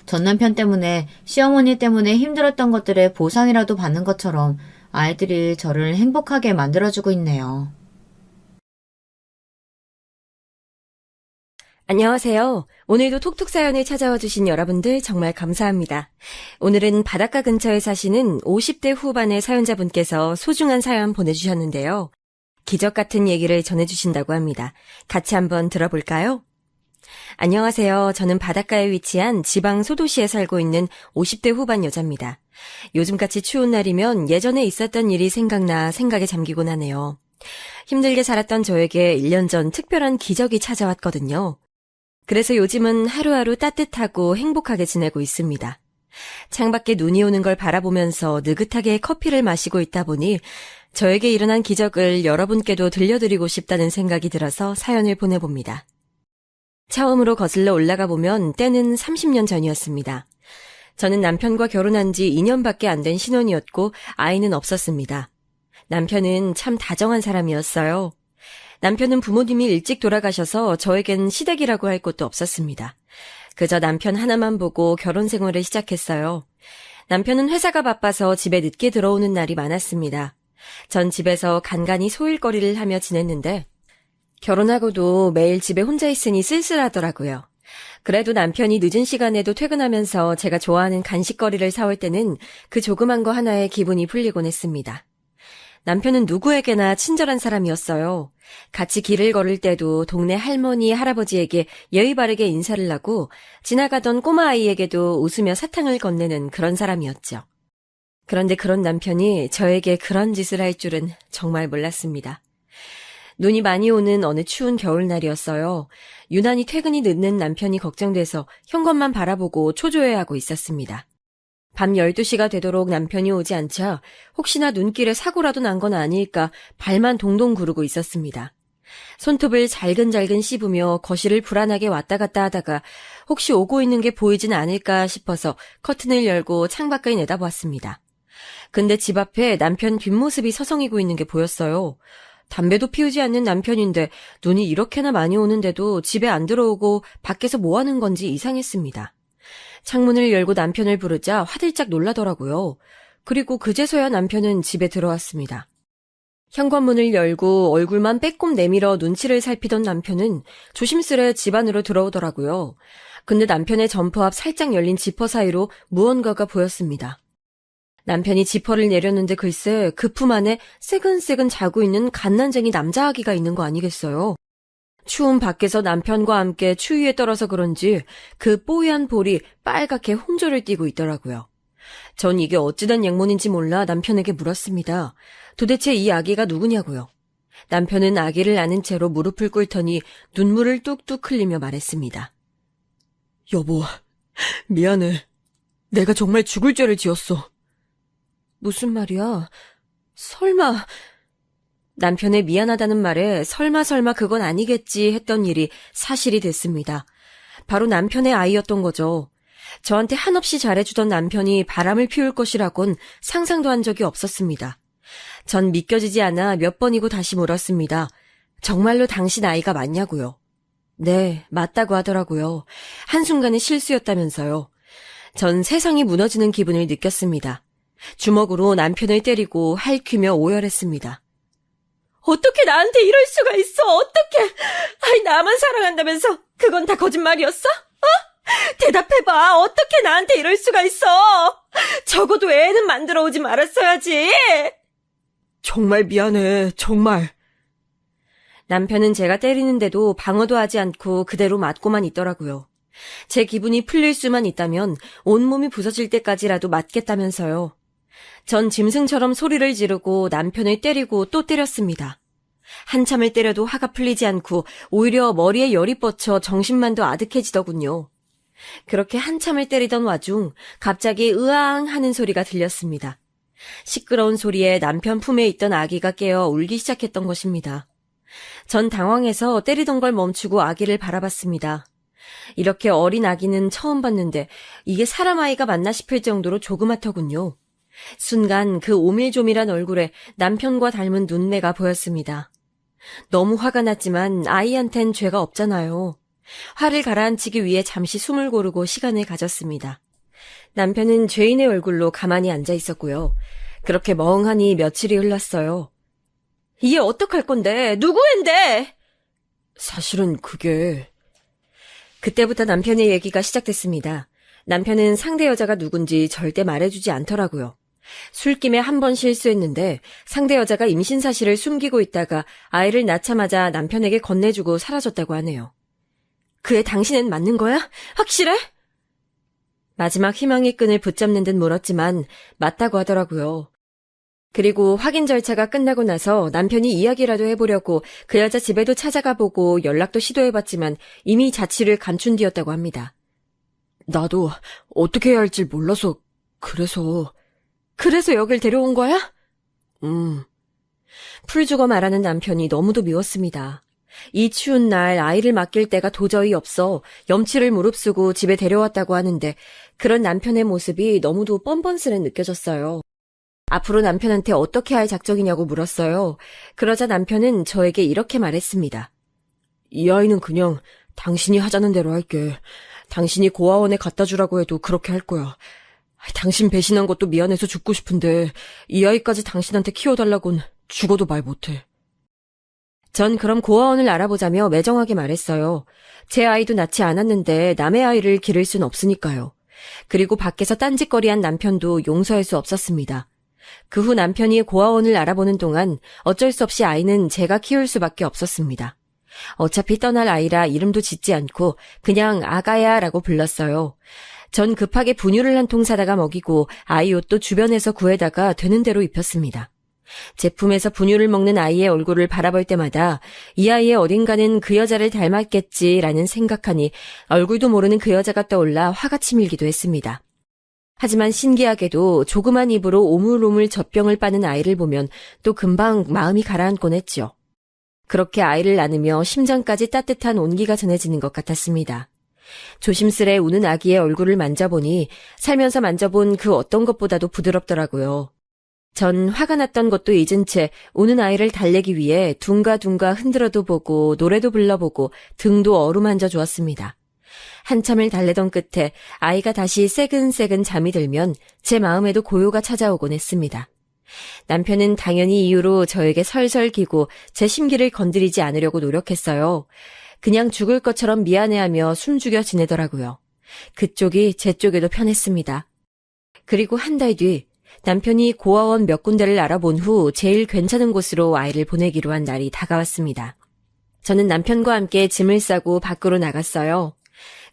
전 남편 때문에 시어머니 때문에 힘들었던 것들의 보상이라도 받는 것처럼 아이들이 저를 행복하게 만들어주고 있네요. 안녕하세요. 오늘도 톡톡 사연을 찾아와 주신 여러분들 정말 감사합니다. 오늘은 바닷가 근처에 사시는 50대 후반의 사연자분께서 소중한 사연 보내주셨는데요. 기적 같은 얘기를 전해주신다고 합니다. 같이 한번 들어볼까요? 안녕하세요. 저는 바닷가에 위치한 지방 소도시에 살고 있는 50대 후반 여자입니다. 요즘같이 추운 날이면 예전에 있었던 일이 생각나 생각에 잠기곤 하네요. 힘들게 살았던 저에게 1년 전 특별한 기적이 찾아왔거든요. 그래서 요즘은 하루하루 따뜻하고 행복하게 지내고 있습니다. 창밖에 눈이 오는 걸 바라보면서 느긋하게 커피를 마시고 있다 보니 저에게 일어난 기적을 여러분께도 들려드리고 싶다는 생각이 들어서 사연을 보내봅니다. 처음으로 거슬러 올라가 보면 때는 30년 전이었습니다. 저는 남편과 결혼한 지 2년밖에 안 된 신혼이었고 아이는 없었습니다. 남편은 참 다정한 사람이었어요. 남편은 부모님이 일찍 돌아가셔서 저에겐 시댁이라고 할 곳도 없었습니다. 그저 남편 하나만 보고 결혼 생활을 시작했어요. 남편은 회사가 바빠서 집에 늦게 들어오는 날이 많았습니다. 전 집에서 간간히 소일거리를 하며 지냈는데 결혼하고도 매일 집에 혼자 있으니 쓸쓸하더라고요. 그래도 남편이 늦은 시간에도 퇴근하면서 제가 좋아하는 간식거리를 사올 때는 그 조그만 거 하나에 기분이 풀리곤 했습니다. 남편은 누구에게나 친절한 사람이었어요. 같이 길을 걸을 때도 동네 할머니, 할아버지에게 예의 바르게 인사를 하고 지나가던 꼬마 아이에게도 웃으며 사탕을 건네는 그런 사람이었죠. 그런데 그런 남편이 저에게 그런 짓을 할 줄은 정말 몰랐습니다. 눈이 많이 오는 어느 추운 겨울날이었어요. 유난히 퇴근이 늦는 남편이 걱정돼서 현관만 바라보고 초조해하고 있었습니다. 밤 12시가 되도록 남편이 오지 않자 혹시나 눈길에 사고라도 난 건 아닐까 발만 동동 구르고 있었습니다. 손톱을 잘근잘근 씹으며 거실을 불안하게 왔다 갔다 하다가 혹시 오고 있는 게 보이진 않을까 싶어서 커튼을 열고 창밖을 내다보았습니다. 근데 집 앞에 남편 뒷모습이 서성이고 있는 게 보였어요. 담배도 피우지 않는 남편인데 눈이 이렇게나 많이 오는데도 집에 안 들어오고 밖에서 뭐 하는 건지 이상했습니다. 창문을 열고 남편을 부르자 화들짝 놀라더라고요. 그리고 그제서야 남편은 집에 들어왔습니다. 현관문을 열고 얼굴만 빼꼼 내밀어 눈치를 살피던 남편은 조심스레 집 안으로 들어오더라고요. 근데 남편의 점퍼 앞 살짝 열린 지퍼 사이로 무언가가 보였습니다. 남편이 지퍼를 내렸는데 글쎄 그 품 안에 새근새근 자고 있는 갓난쟁이 남자아기가 있는 거 아니겠어요? 추운 밖에서 남편과 함께 추위에 떨어서 그런지 그 뽀얀 볼이 빨갛게 홍조를 띠고 있더라고요. 전 이게 어찌된 약문인지 몰라 남편에게 물었습니다. 도대체 이 아기가 누구냐고요. 남편은 아기를 안은 채로 무릎을 꿇더니 눈물을 뚝뚝 흘리며 말했습니다. 여보, 미안해. 내가 정말 죽을 죄를 지었어. 무슨 말이야? 설마... 남편의 미안하다는 말에 설마 그건 아니겠지 했던 일이 사실이 됐습니다. 바로 남편의 아이였던 거죠. 저한테 한없이 잘해주던 남편이 바람을 피울 것이라곤 상상도 한 적이 없었습니다. 전 믿겨지지 않아 몇 번이고 다시 물었습니다. 정말로 당신 아이가 맞냐고요. 네, 맞다고 하더라고요. 한순간의 실수였다면서요. 전 세상이 무너지는 기분을 느꼈습니다. 주먹으로 남편을 때리고 할퀴며 오열했습니다. 어떻게 나한테 이럴 수가 있어? 어떻게? 아이, 나만 사랑한다면서 그건 다 거짓말이었어? 대답해봐. 어떻게 나한테 이럴 수가 있어? 적어도 애는 만들어 오지 말았어야지. 정말 미안해. 정말. 남편은 제가 때리는데도 방어도 하지 않고 그대로 맞고만 있더라고요. 제 기분이 풀릴 수만 있다면 온몸이 부서질 때까지라도 맞겠다면서요. 전 짐승처럼 소리를 지르고 남편을 때리고 또 때렸습니다. 한참을 때려도 화가 풀리지 않고 오히려 머리에 열이 뻗쳐 정신만 더 아득해지더군요. 그렇게 한참을 때리던 와중 갑자기 으앙 하는 소리가 들렸습니다. 시끄러운 소리에 남편 품에 있던 아기가 깨어 울기 시작했던 것입니다. 전 당황해서 때리던 걸 멈추고 아기를 바라봤습니다. 이렇게 어린 아기는 처음 봤는데 이게 사람 아이가 맞나 싶을 정도로 조그맣더군요. 순간 그 오밀조밀한 얼굴에 남편과 닮은 눈매가 보였습니다. 너무 화가 났지만 아이한텐 죄가 없잖아요. 화를 가라앉히기 위해 잠시 숨을 고르고 시간을 가졌습니다. 남편은 죄인의 얼굴로 가만히 앉아 있었고요. 그렇게 멍하니 며칠이 흘렀어요. 이게 어떡할 건데? 누구 앤데? 사실은 그게... 그때부터 남편의 얘기가 시작됐습니다. 남편은 상대 여자가 누군지 절대 말해주지 않더라고요. 술김에 한 번 실수했는데 상대 여자가 임신 사실을 숨기고 있다가 아이를 낳자마자 남편에게 건네주고 사라졌다고 하네요. 그 애 당신은 맞는 거야? 확실해? 마지막 희망의 끈을 붙잡는 듯 물었지만 맞다고 하더라고요. 그리고 확인 절차가 끝나고 나서 남편이 이야기라도 해보려고 그 여자 집에도 찾아가 보고 연락도 시도해봤지만 이미 자취를 감춘 뒤였다고 합니다. 나도 어떻게 해야 할지 몰라서 그래서 여길 데려온 거야? 풀 죽어 말하는 남편이 너무도 미웠습니다. 이 추운 날 아이를 맡길 데가 도저히 없어 염치를 무릅쓰고 집에 데려왔다고 하는데 그런 남편의 모습이 너무도 뻔뻔스레 느껴졌어요. 앞으로 남편한테 어떻게 할 작정이냐고 물었어요. 그러자 남편은 저에게 이렇게 말했습니다. 이 아이는 그냥 당신이 하자는 대로 할게. 당신이 고아원에 갖다 주라고 해도 그렇게 할 거야. 당신 배신한 것도 미안해서 죽고 싶은데 이 아이까지 당신한테 키워달라곤 죽어도 말 못해. 전 그럼 고아원을 알아보자며 매정하게 말했어요. 제 아이도 낳지 않았는데 남의 아이를 기를 순 없으니까요. 그리고 밖에서 딴짓거리한 남편도 용서할 수 없었습니다. 그 후 남편이 고아원을 알아보는 동안 어쩔 수 없이 아이는 제가 키울 수밖에 없었습니다. 어차피 떠날 아이라 이름도 짓지 않고 그냥 아가야라고 불렀어요. 전 급하게 분유를 한 통 사다가 먹이고 아이 옷도 주변에서 구해다가 되는 대로 입혔습니다. 제품에서 분유를 먹는 아이의 얼굴을 바라볼 때마다 이 아이의 어딘가는 그 여자를 닮았겠지라는 생각하니 얼굴도 모르는 그 여자가 떠올라 화가 치밀기도 했습니다. 하지만 신기하게도 조그만 입으로 오물오물 젖병을 빠는 아이를 보면 또 금방 마음이 가라앉곤 했죠. 그렇게 아이를 낳으며 심장까지 따뜻한 온기가 전해지는 것 같았습니다. 조심스레 우는 아기의 얼굴을 만져보니 살면서 만져본 그 어떤 것보다도 부드럽더라고요. 전 화가 났던 것도 잊은 채 우는 아이를 달래기 위해 둥가둥가 흔들어도 보고 노래도 불러보고 등도 어루만져 주었습니다. 한참을 달래던 끝에 아이가 다시 새근새근 잠이 들면 제 마음에도 고요가 찾아오곤 했습니다. 남편은 당연히 이유로 저에게 설설 기고 제 심기를 건드리지 않으려고 노력했어요. 그냥 죽을 것처럼 미안해하며 숨죽여 지내더라고요. 그쪽이 제 쪽에도 편했습니다. 그리고 한 달 뒤 남편이 고아원 몇 군데를 알아본 후 제일 괜찮은 곳으로 아이를 보내기로 한 날이 다가왔습니다. 저는 남편과 함께 짐을 싸고 밖으로 나갔어요.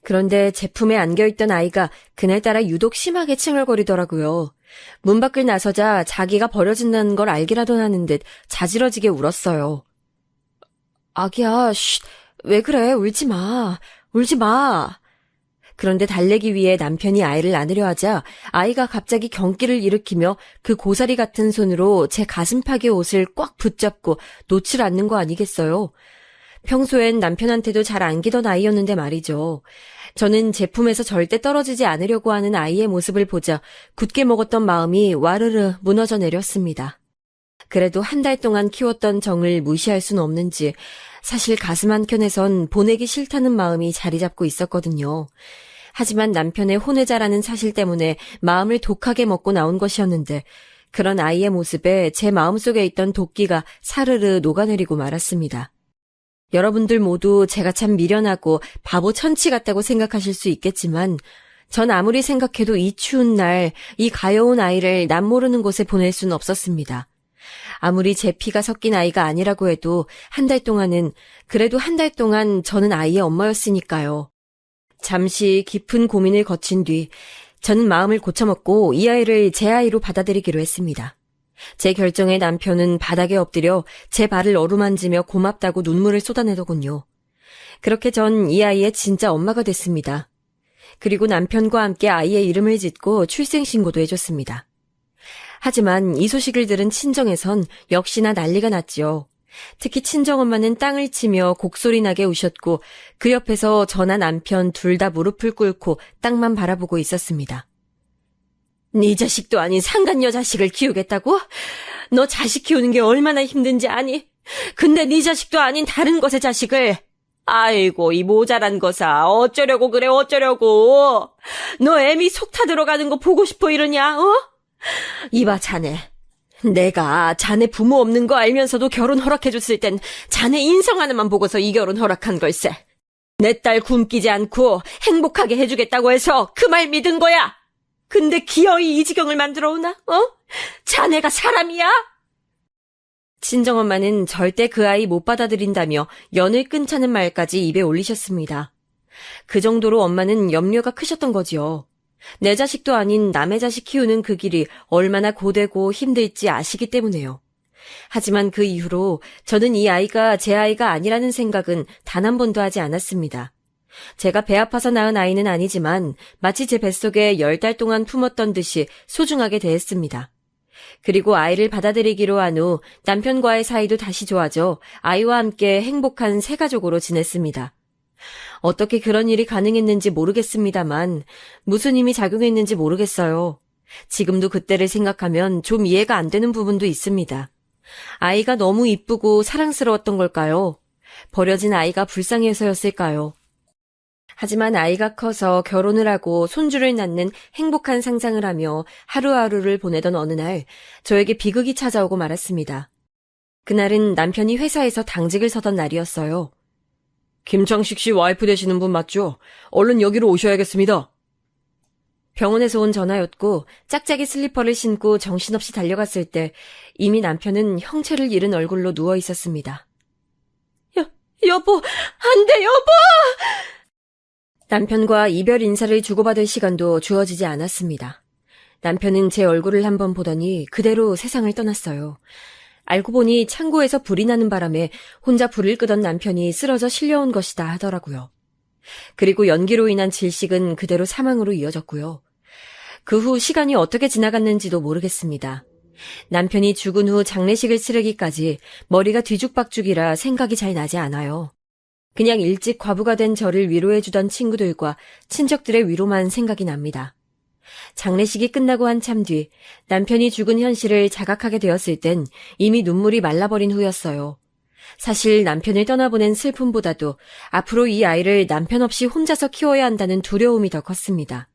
그런데 제품에 안겨있던 아이가 그날따라 유독 심하게 칭얼거리더라고요. 문 밖을 나서자 자기가 버려진다는 걸 알기라도 하는 듯 자지러지게 울었어요. 아기야, 쉿, 왜 그래? 울지 마. 울지 마. 그런데 달래기 위해 남편이 아이를 안으려 하자 아이가 갑자기 경기를 일으키며 그 고사리 같은 손으로 제 가슴팍의 옷을 꽉 붙잡고 놓질 않는 거 아니겠어요? 평소엔 남편한테도 잘 안기던 아이였는데 말이죠. 저는 제품에서 절대 떨어지지 않으려고 하는 아이의 모습을 보자 굳게 먹었던 마음이 와르르 무너져 내렸습니다. 그래도 한 달 동안 키웠던 정을 무시할 순 없는지 사실 가슴 한켠에선 보내기 싫다는 마음이 자리 잡고 있었거든요. 하지만 남편의 혼외자라는 사실 때문에 마음을 독하게 먹고 나온 것이었는데 그런 아이의 모습에 제 마음속에 있던 도끼가 사르르 녹아내리고 말았습니다. 여러분들 모두 제가 참 미련하고 바보 천치 같다고 생각하실 수 있겠지만 전 아무리 생각해도 이 추운 날, 이 가여운 아이를 남모르는 곳에 보낼 수는 없었습니다. 아무리 제 피가 섞인 아이가 아니라고 해도 한 달 동안은, 그래도 한 달 동안 저는 아이의 엄마였으니까요. 잠시 깊은 고민을 거친 뒤 저는 마음을 고쳐먹고 이 아이를 제 아이로 받아들이기로 했습니다. 제 결정에 남편은 바닥에 엎드려 제 발을 어루만지며 고맙다고 눈물을 쏟아내더군요. 그렇게 전 이 아이의 진짜 엄마가 됐습니다. 그리고 남편과 함께 아이의 이름을 짓고 출생신고도 해줬습니다. 하지만 이 소식을 들은 친정에선 역시나 난리가 났지요. 특히 친정엄마는 땅을 치며 곡소리 나게 우셨고 그 옆에서 저나 남편 둘 다 무릎을 꿇고 땅만 바라보고 있었습니다. 네 자식도 아닌 상간녀 자식을 키우겠다고? 너 자식 키우는 게 얼마나 힘든지 아니? 근데 네 자식도 아닌 다른 것의 자식을... 아이고 이 모자란 거사 어쩌려고 그래 어쩌려고. 너 애미 속 타 들어가는 거 보고 싶어 이러냐 어? 이봐 자네. 내가 자네 부모 없는 거 알면서도 결혼 허락해줬을 땐 자네 인성 하나만 보고서 이 결혼 허락한 걸세. 내 딸 굶기지 않고 행복하게 해주겠다고 해서 그 말 믿은 거야. 근데 기어이 이 지경을 만들어 오나? 어? 자네가 사람이야? 친정엄마는 절대 그 아이 못 받아들인다며 연을 끊자는 말까지 입에 올리셨습니다. 그 정도로 엄마는 염려가 크셨던 거지요. 내 자식도 아닌 남의 자식 키우는 그 길이 얼마나 고되고 힘들지 아시기 때문에요. 하지만 그 이후로 저는 이 아이가 제 아이가 아니라는 생각은 단 한 번도 하지 않았습니다. 제가 배 아파서 낳은 아이는 아니지만 마치 제 뱃속에 10달 동안 품었던 듯이 소중하게 대했습니다. 그리고 아이를 받아들이기로 한 후 남편과의 사이도 다시 좋아져 아이와 함께 행복한 새 가족으로 지냈습니다. 어떻게 그런 일이 가능했는지 모르겠습니다만 무슨 힘이 작용했는지 모르겠어요. 지금도 그때를 생각하면 좀 이해가 안 되는 부분도 있습니다. 아이가 너무 이쁘고 사랑스러웠던 걸까요? 버려진 아이가 불쌍해서였을까요? 하지만 아이가 커서 결혼을 하고 손주를 낳는 행복한 상상을 하며 하루하루를 보내던 어느 날 저에게 비극이 찾아오고 말았습니다. 그날은 남편이 회사에서 당직을 서던 날이었어요. 김창식 씨 와이프 되시는 분 맞죠? 얼른 여기로 오셔야겠습니다. 병원에서 온 전화였고 짝짝이 슬리퍼를 신고 정신없이 달려갔을 때 이미 남편은 형체를 잃은 얼굴로 누워 있었습니다. 여보, 안 돼, 여보! 남편과 이별 인사를 주고받을 시간도 주어지지 않았습니다. 남편은 제 얼굴을 한번 보더니 그대로 세상을 떠났어요. 알고 보니 창고에서 불이 나는 바람에 혼자 불을 끄던 남편이 쓰러져 실려온 것이다 하더라고요. 그리고 연기로 인한 질식은 그대로 사망으로 이어졌고요. 그 후 시간이 어떻게 지나갔는지도 모르겠습니다. 남편이 죽은 후 장례식을 치르기까지 머리가 뒤죽박죽이라 생각이 잘 나지 않아요. 그냥 일찍 과부가 된 저를 위로해주던 친구들과 친척들의 위로만 생각이 납니다. 장례식이 끝나고 한참 뒤 남편이 죽은 현실을 자각하게 되었을 땐 이미 눈물이 말라버린 후였어요. 사실 남편을 떠나보낸 슬픔보다도 앞으로 이 아이를 남편 없이 혼자서 키워야 한다는 두려움이 더 컸습니다.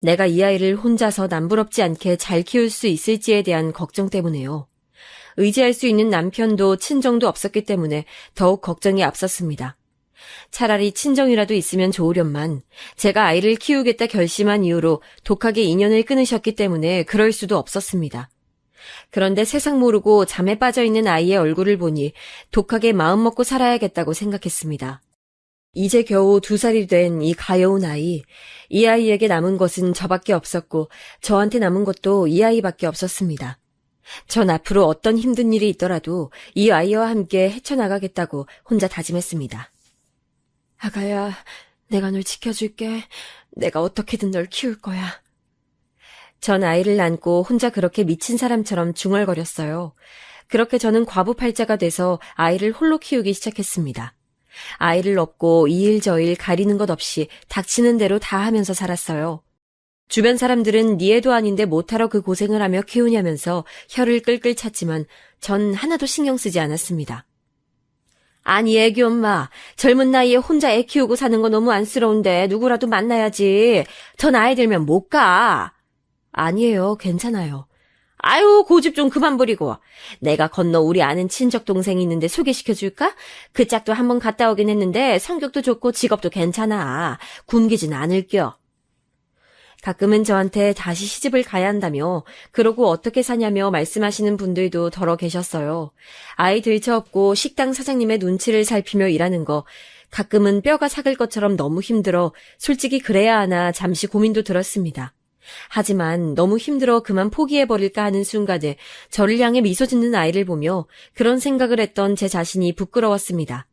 내가 이 아이를 혼자서 남부럽지 않게 잘 키울 수 있을지에 대한 걱정 때문에요. 의지할 수 있는 남편도 친정도 없었기 때문에 더욱 걱정이 앞섰습니다. 차라리 친정이라도 있으면 좋으련만 제가 아이를 키우겠다 결심한 이후로 독하게 인연을 끊으셨기 때문에 그럴 수도 없었습니다. 그런데 세상 모르고 잠에 빠져있는 아이의 얼굴을 보니 독하게 마음먹고 살아야겠다고 생각했습니다. 이제 겨우 2살이 된 이 가여운 아이, 이 아이에게 남은 것은 저밖에 없었고 저한테 남은 것도 이 아이밖에 없었습니다. 전 앞으로 어떤 힘든 일이 있더라도 이 아이와 함께 헤쳐나가겠다고 혼자 다짐했습니다. 아가야, 내가 널 지켜줄게. 내가 어떻게든 널 키울 거야. 전 아이를 안고 혼자 그렇게 미친 사람처럼 중얼거렸어요. 그렇게 저는 과부팔자가 돼서 아이를 홀로 키우기 시작했습니다. 아이를 업고 이 일 저 일 가리는 것 없이 닥치는 대로 다 하면서 살았어요. 주변 사람들은 네 애도 아닌데 못하러 그 고생을 하며 키우냐면서 혀를 끌끌 찼지만 전 하나도 신경 쓰지 않았습니다. 아니 애기 엄마, 젊은 나이에 혼자 애 키우고 사는 거 너무 안쓰러운데 누구라도 만나야지. 더 나이 들면 못 가. 아니에요, 괜찮아요. 아유, 고집 좀 그만 부리고. 내가 건너 우리 아는 친척 동생이 있는데 소개시켜줄까? 그 짝도 한번 갔다 오긴 했는데 성격도 좋고 직업도 괜찮아. 굶기진 않을겨. 가끔은 저한테 다시 시집을 가야 한다며 그러고 어떻게 사냐며 말씀하시는 분들도 더러 계셨어요. 아이 들쳐업고 식당 사장님의 눈치를 살피며 일하는 거 가끔은 뼈가 삭을 것처럼 너무 힘들어 솔직히 그래야 하나 잠시 고민도 들었습니다. 하지만 너무 힘들어 그만 포기해버릴까 하는 순간에 저를 향해 미소 짓는 아이를 보며 그런 생각을 했던 제 자신이 부끄러웠습니다.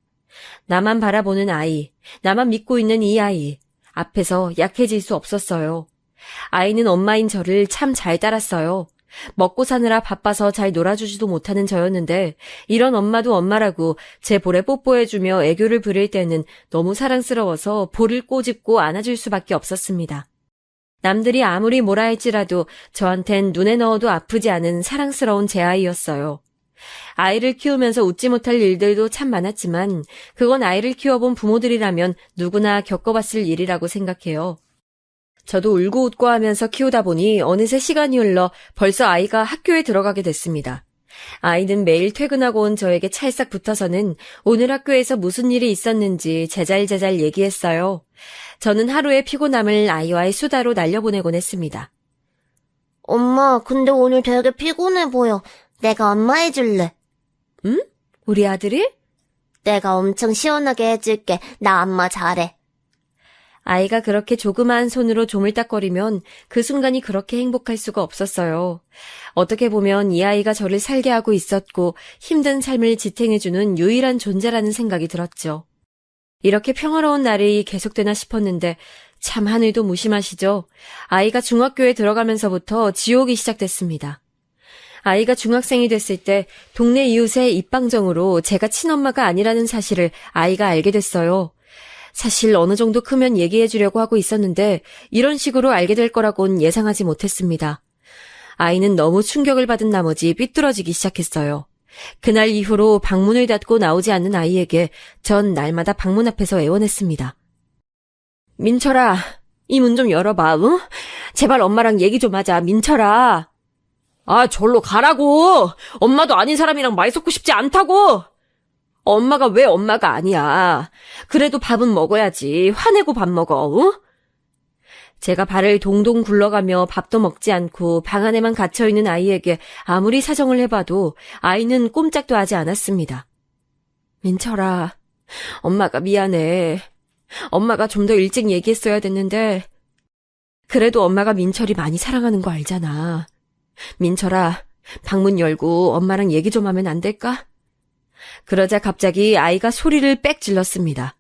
나만 바라보는 아이, 나만 믿고 있는 이 아이, 앞에서 약해질 수 없었어요. 아이는 엄마인 저를 참 잘 따랐어요. 먹고 사느라 바빠서 잘 놀아주지도 못하는 저였는데 이런 엄마도 엄마라고 제 볼에 뽀뽀해주며 애교를 부릴 때는 너무 사랑스러워서 볼을 꼬집고 안아줄 수밖에 없었습니다. 남들이 아무리 뭐라 할지라도 저한텐 눈에 넣어도 아프지 않은 사랑스러운 제 아이였어요. 아이를 키우면서 웃지 못할 일들도 참 많았지만 그건 아이를 키워본 부모들이라면 누구나 겪어봤을 일이라고 생각해요. 저도 울고 웃고 하면서 키우다 보니 어느새 시간이 흘러 벌써 아이가 학교에 들어가게 됐습니다. 아이는 매일 퇴근하고 온 저에게 찰싹 붙어서는 오늘 학교에서 무슨 일이 있었는지 제잘제잘 얘기했어요. 저는 하루의 피곤함을 아이와의 수다로 날려보내곤 했습니다. 엄마, 근데 오늘 되게 피곤해 보여. 내가 엄마 해줄래. 응? 우리 아들이? 내가 엄청 시원하게 해줄게. 나 엄마 잘해. 아이가 그렇게 조그마한 손으로 조물딱거리면 그 순간이 그렇게 행복할 수가 없었어요. 어떻게 보면 이 아이가 저를 살게 하고 있었고 힘든 삶을 지탱해주는 유일한 존재라는 생각이 들었죠. 이렇게 평화로운 날이 계속되나 싶었는데 참 하늘도 무심하시죠. 아이가 중학교에 들어가면서부터 지옥이 시작됐습니다. 아이가 중학생이 됐을 때 동네 이웃의 입방정으로 제가 친엄마가 아니라는 사실을 아이가 알게 됐어요. 사실 어느 정도 크면 얘기해 주려고 하고 있었는데 이런 식으로 알게 될 거라곤 예상하지 못했습니다. 아이는 너무 충격을 받은 나머지 삐뚤어지기 시작했어요. 그날 이후로 방문을 닫고 나오지 않는 아이에게 전 날마다 방문 앞에서 애원했습니다. 민철아, 이 문 좀 열어봐, 응? 제발 엄마랑 얘기 좀 하자, 민철아. 아, 절로 가라고! 엄마도 아닌 사람이랑 말 섞고 싶지 않다고! 엄마가 왜 엄마가 아니야. 그래도 밥은 먹어야지. 화내고 밥 먹어, 응? 제가 발을 동동 굴러가며 밥도 먹지 않고 방 안에만 갇혀있는 아이에게 아무리 사정을 해봐도 아이는 꼼짝도 하지 않았습니다. 민철아, 엄마가 미안해. 엄마가 좀 더 일찍 얘기했어야 됐는데 그래도 엄마가 민철이 많이 사랑하는 거 알잖아. 민철아, 방문 열고 엄마랑 얘기 좀 하면 안 될까? 그러자 갑자기 아이가 소리를 빽 질렀습니다.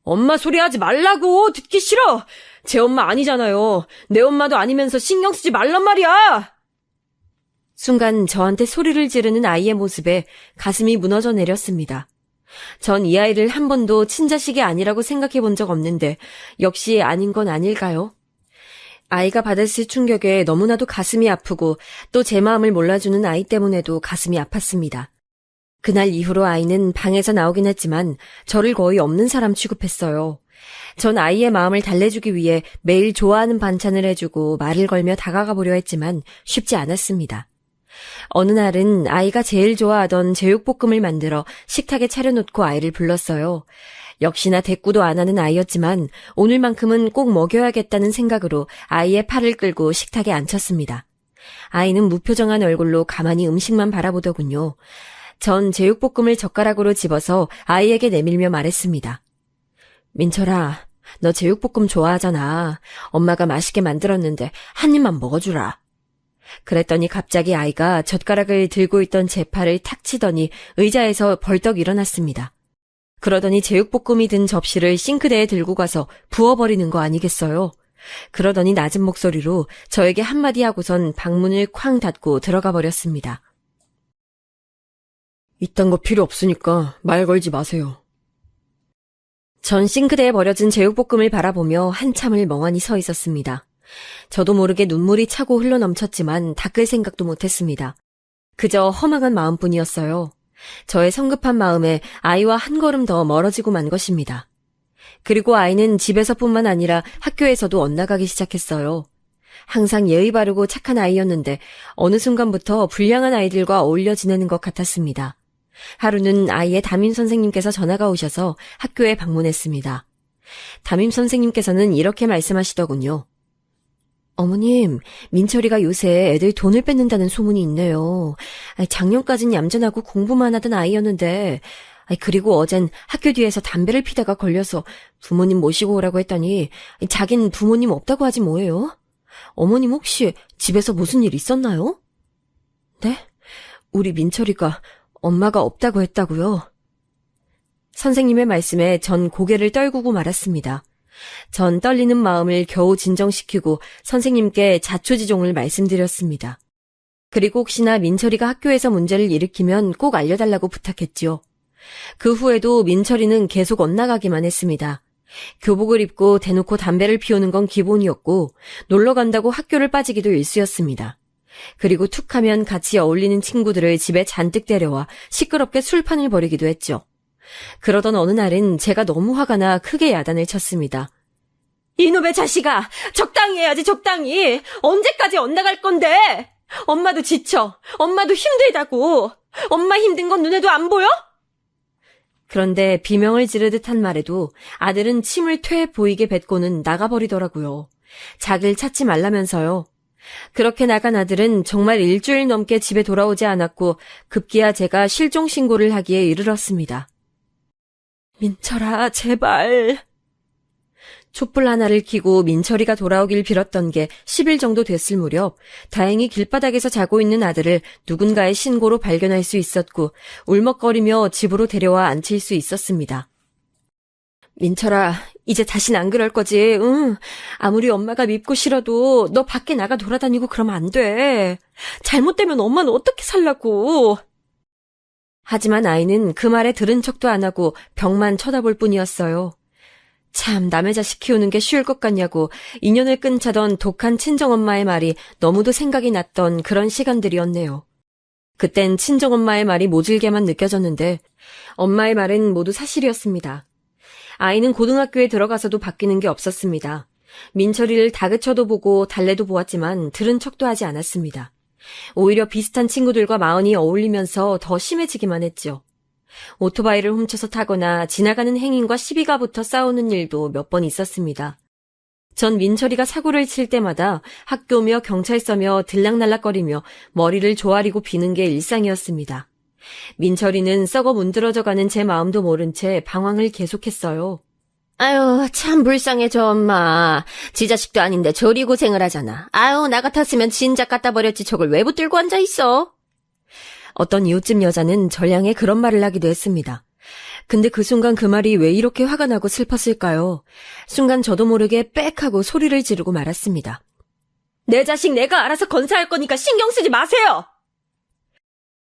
엄마 소리 하지 말라고! 듣기 싫어! 제 엄마 아니잖아요. 내 엄마도 아니면서 신경 쓰지 말란 말이야! 순간 저한테 소리를 지르는 아이의 모습에 가슴이 무너져 내렸습니다. 전 이 아이를 한 번도 친자식이 아니라고 생각해 본 적 없는데 역시 아닌 건 아닐까요? 아이가 받았을 충격에 너무나도 가슴이 아프고 또 제 마음을 몰라주는 아이 때문에도 가슴이 아팠습니다. 그날 이후로 아이는 방에서 나오긴 했지만 저를 거의 없는 사람 취급했어요. 전 아이의 마음을 달래주기 위해 매일 좋아하는 반찬을 해주고 말을 걸며 다가가 보려 했지만 쉽지 않았습니다. 어느 날은 아이가 제일 좋아하던 제육볶음을 만들어 식탁에 차려놓고 아이를 불렀어요. 역시나 대꾸도 안 하는 아이였지만 오늘만큼은 꼭 먹여야겠다는 생각으로 아이의 팔을 끌고 식탁에 앉혔습니다. 아이는 무표정한 얼굴로 가만히 음식만 바라보더군요. 전 제육볶음을 젓가락으로 집어서 아이에게 내밀며 말했습니다. 민철아, 너 제육볶음 좋아하잖아. 엄마가 맛있게 만들었는데 한 입만 먹어주라. 그랬더니 갑자기 아이가 젓가락을 들고 있던 제 팔을 탁 치더니 의자에서 벌떡 일어났습니다. 그러더니 제육볶음이 든 접시를 싱크대에 들고 가서 부어버리는 거 아니겠어요? 그러더니 낮은 목소리로 저에게 한마디 하고선 방문을 쾅 닫고 들어가 버렸습니다. 이딴 거 필요 없으니까 말 걸지 마세요. 전 싱크대에 버려진 제육볶음을 바라보며 한참을 멍하니 서 있었습니다. 저도 모르게 눈물이 차고 흘러넘쳤지만 닦을 생각도 못했습니다. 그저 허망한 마음뿐이었어요. 저의 성급한 마음에 아이와 한 걸음 더 멀어지고 만 것입니다. 그리고 아이는 집에서뿐만 아니라 학교에서도 엇나가기 시작했어요. 항상 예의 바르고 착한 아이였는데 어느 순간부터 불량한 아이들과 어울려 지내는 것 같았습니다. 하루는 아이의 담임 선생님께서 전화가 오셔서 학교에 방문했습니다. 담임 선생님께서는 이렇게 말씀하시더군요. 어머님, 민철이가 요새 애들 돈을 뺏는다는 소문이 있네요. 작년까진 얌전하고 공부만 하던 아이였는데, 그리고 어젠 학교 뒤에서 담배를 피다가 걸려서 부모님 모시고 오라고 했더니 자긴 부모님 없다고 하지 뭐예요? 어머님 혹시 집에서 무슨 일 있었나요? 네? 우리 민철이가 엄마가 없다고 했다고요? 선생님의 말씀에 전 고개를 떨구고 말았습니다. 전 떨리는 마음을 겨우 진정시키고 선생님께 자초지종을 말씀드렸습니다. 그리고 혹시나 민철이가 학교에서 문제를 일으키면 꼭 알려달라고 부탁했지요. 그 후에도 민철이는 계속 엇나가기만 했습니다. 교복을 입고 대놓고 담배를 피우는 건 기본이었고 놀러 간다고 학교를 빠지기도 일쑤였습니다. 그리고 툭 하면 같이 어울리는 친구들을 집에 잔뜩 데려와 시끄럽게 술판을 벌이기도 했죠. 그러던 어느 날은 제가 너무 화가 나 크게 야단을 쳤습니다. 이놈의 자식아! 적당히 해야지, 적당히! 언제까지 엇나갈 건데! 엄마도 지쳐! 엄마도 힘들다고! 엄마 힘든 건 눈에도 안 보여? 그런데 비명을 지르듯 한 말에도 아들은 침을 퇴 보이게 뱉고는 나가버리더라고요. 자기를 찾지 말라면서요. 그렇게 나간 아들은 정말 일주일 넘게 집에 돌아오지 않았고 급기야 제가 실종 신고를 하기에 이르렀습니다. 민철아, 제발. 촛불 하나를 켜고 민철이가 돌아오길 빌었던 게 10일 정도 됐을 무렵 다행히 길바닥에서 자고 있는 아들을 누군가의 신고로 발견할 수 있었고 울먹거리며 집으로 데려와 앉힐 수 있었습니다. 민철아, 이제 다신 안 그럴 거지, 응? 아무리 엄마가 밉고 싫어도 너 밖에 나가 돌아다니고 그러면 안 돼. 잘못되면 엄마는 어떻게 살라고. 하지만 아이는 그 말에 들은 척도 안 하고 벽만 쳐다볼 뿐이었어요. 참 남의 자식 키우는 게 쉬울 것 같냐고 인연을 끊자던 독한 친정엄마의 말이 너무도 생각이 났던 그런 시간들이었네요. 그땐 친정엄마의 말이 모질게만 느껴졌는데 엄마의 말은 모두 사실이었습니다. 아이는 고등학교에 들어가서도 바뀌는 게 없었습니다. 민철이를 다그쳐도 보고 달래도 보았지만 들은 척도 하지 않았습니다. 오히려 비슷한 친구들과 마흔이 어울리면서 더 심해지기만 했죠. 오토바이를 훔쳐서 타거나 지나가는 행인과 시비가 붙어 싸우는 일도 몇 번 있었습니다. 전 민철이가 사고를 칠 때마다 학교며 경찰서며 들락날락거리며 머리를 조아리고 비는 게 일상이었습니다. 민철이는 썩어 문드러져가는 제 마음도 모른 채 방황을 계속했어요. 아유, 참 불쌍해 저 엄마. 지 자식도 아닌데 저리 고생을 하잖아. 아유, 나 같았으면 진작 갖다 버렸지 저걸 왜 붙들고 앉아있어? 어떤 이웃집 여자는 절 향해 그런 말을 하기도 했습니다. 근데 그 순간 그 말이 왜 이렇게 화가 나고 슬펐을까요? 순간 저도 모르게 빽 하고 소리를 지르고 말았습니다. 내 자식 내가 알아서 건사할 거니까 신경 쓰지 마세요!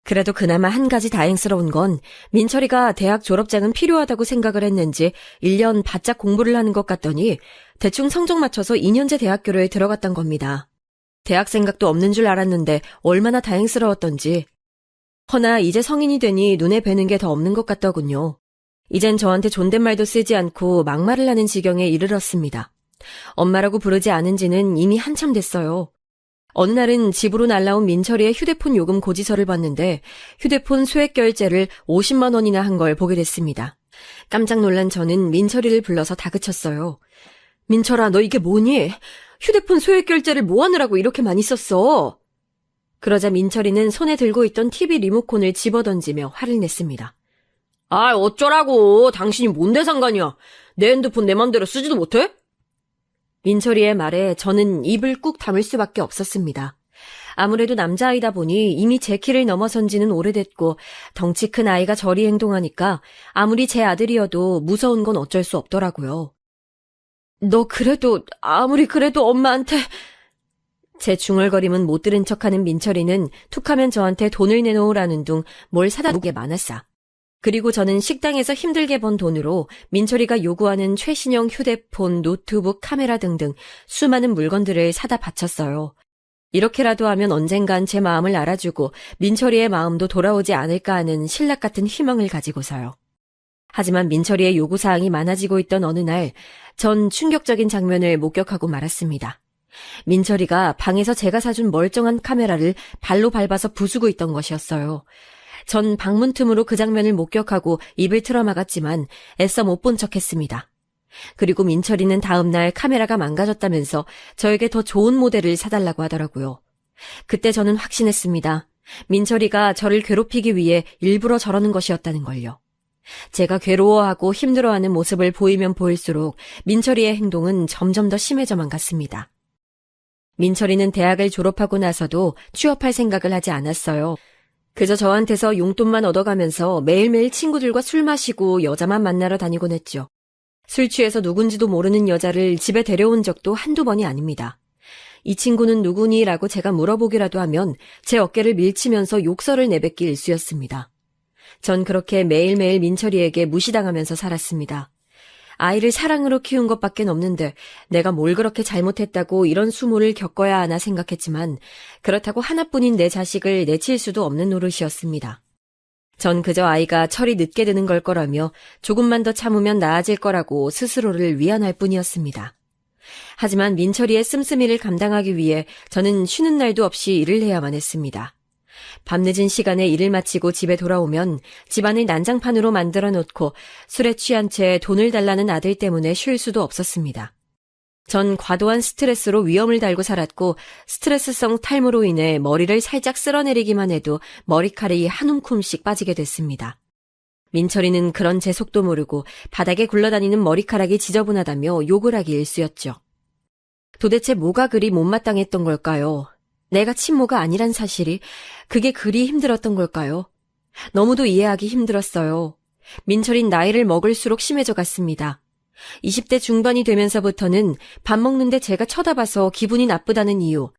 그래도 그나마 한 가지 다행스러운 건 민철이가 대학 졸업장은 필요하다고 생각을 했는지 1년 바짝 공부를 하는 것 같더니 대충 성적 맞춰서 2년제 대학교로에 들어갔던 겁니다. 대학 생각도 없는 줄 알았는데 얼마나 다행스러웠던지. 허나 이제 성인이 되니 눈에 뵈는 게 더 없는 것 같더군요. 이젠 저한테 존댓말도 쓰지 않고 막말을 하는 지경에 이르렀습니다. 엄마라고 부르지 않은 지는 이미 한참 됐어요. 어느 날은 집으로 날라온 민철이의 휴대폰 요금 고지서를 봤는데 휴대폰 소액 결제를 50만 원이나 한 걸 보게 됐습니다. 깜짝 놀란 저는 민철이를 불러서 다그쳤어요. 민철아, 너 이게 뭐니? 휴대폰 소액 결제를 뭐 하느라고 이렇게 많이 썼어? 그러자 민철이는 손에 들고 있던 TV 리모컨을 집어던지며 화를 냈습니다. 아, 어쩌라고. 당신이 뭔데 상관이야. 내 핸드폰 내 맘대로 쓰지도 못해? 민철이의 말에 저는 입을 꾹 다물 수밖에 없었습니다. 아무래도 남자아이다 보니 이미 제 키를 넘어선 지는 오래됐고 덩치 큰 아이가 저리 행동하니까 아무리 제 아들이어도 무서운 건 어쩔 수 없더라고요. 너 그래도 아무리 그래도 엄마한테... 제 중얼거림은 못 들은 척하는 민철이는 툭하면 저한테 돈을 내놓으라는 둥 뭘 사다 놓게 많았사. 그리고 저는 식당에서 힘들게 번 돈으로 민철이가 요구하는 최신형 휴대폰, 노트북, 카메라 등등 수많은 물건들을 사다 바쳤어요. 이렇게라도 하면 언젠간 제 마음을 알아주고 민철이의 마음도 돌아오지 않을까 하는 신락 같은 희망을 가지고서요. 하지만 민철이의 요구사항이 많아지고 있던 어느 날, 전 충격적인 장면을 목격하고 말았습니다. 민철이가 방에서 제가 사준 멀쩡한 카메라를 발로 밟아서 부수고 있던 것이었어요. 전 방문 틈으로 그 장면을 목격하고 입을 틀어막았지만 애써 못 본 척했습니다. 그리고 민철이는 다음 날 카메라가 망가졌다면서 저에게 더 좋은 모델을 사달라고 하더라고요. 그때 저는 확신했습니다. 민철이가 저를 괴롭히기 위해 일부러 저러는 것이었다는 걸요. 제가 괴로워하고 힘들어하는 모습을 보이면 보일수록 민철이의 행동은 점점 더 심해져만 갔습니다. 민철이는 대학을 졸업하고 나서도 취업할 생각을 하지 않았어요. 그저 저한테서 용돈만 얻어가면서 매일매일 친구들과 술 마시고 여자만 만나러 다니곤 했죠. 술 취해서 누군지도 모르는 여자를 집에 데려온 적도 한두 번이 아닙니다. 이 친구는 누구니? 라고 제가 물어보기라도 하면 제 어깨를 밀치면서 욕설을 내뱉기 일쑤였습니다. 전 그렇게 매일매일 민철이에게 무시당하면서 살았습니다. 아이를 사랑으로 키운 것밖엔 없는데 내가 뭘 그렇게 잘못했다고 이런 수모를 겪어야 하나 생각했지만 그렇다고 하나뿐인 내 자식을 내칠 수도 없는 노릇이었습니다. 전 그저 아이가 철이 늦게 드는 걸 거라며 조금만 더 참으면 나아질 거라고 스스로를 위안할 뿐이었습니다. 하지만 민철이의 씀씀이를 감당하기 위해 저는 쉬는 날도 없이 일을 해야만 했습니다. 밤늦은 시간에 일을 마치고 집에 돌아오면 집안을 난장판으로 만들어 놓고 술에 취한 채 돈을 달라는 아들 때문에 쉴 수도 없었습니다. 전 과도한 스트레스로 위험을 달고 살았고 스트레스성 탈모로 인해 머리를 살짝 쓸어내리기만 해도 머리카락이 한 움큼씩 빠지게 됐습니다. 민철이는 그런 제 속도 모르고 바닥에 굴러다니는 머리카락이 지저분하다며 욕을 하기 일쑤였죠. 도대체 뭐가 그리 못마땅했던 걸까요? 내가 친모가 아니란 사실이 그게 그리 힘들었던 걸까요? 너무도 이해하기 힘들었어요. 민철인 나이를 먹을수록 심해져 갔습니다. 20대 중반이 되면서부터는 밥 먹는데 제가 쳐다봐서 기분이 나쁘다는 이유,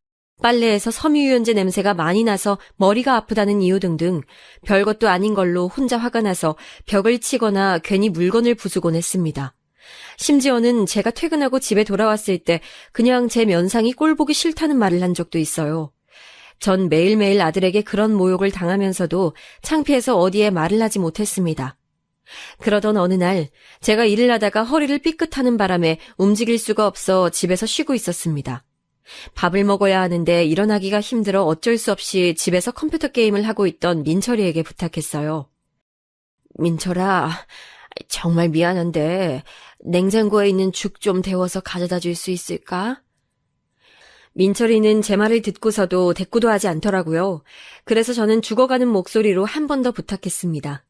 빨래에서 섬유유연제 냄새가 많이 나서 머리가 아프다는 이유 등등 별것도 아닌 걸로 혼자 화가 나서 벽을 치거나 괜히 물건을 부수곤 했습니다. 심지어는 제가 퇴근하고 집에 돌아왔을 때 그냥 제 면상이 꼴보기 싫다는 말을 한 적도 있어요. 전 매일매일 아들에게 그런 모욕을 당하면서도 창피해서 어디에 말을 하지 못했습니다. 그러던 어느 날 제가 일을 하다가 허리를 삐끗하는 바람에 움직일 수가 없어 집에서 쉬고 있었습니다. 밥을 먹어야 하는데 일어나기가 힘들어 어쩔 수 없이 집에서 컴퓨터 게임을 하고 있던 민철이에게 부탁했어요. 민철아, 정말 미안한데 냉장고에 있는 죽 좀 데워서 가져다 줄 수 있을까? 민철이는 제 말을 듣고서도 대꾸도 하지 않더라고요. 그래서 저는 죽어가는 목소리로 한 번 더 부탁했습니다.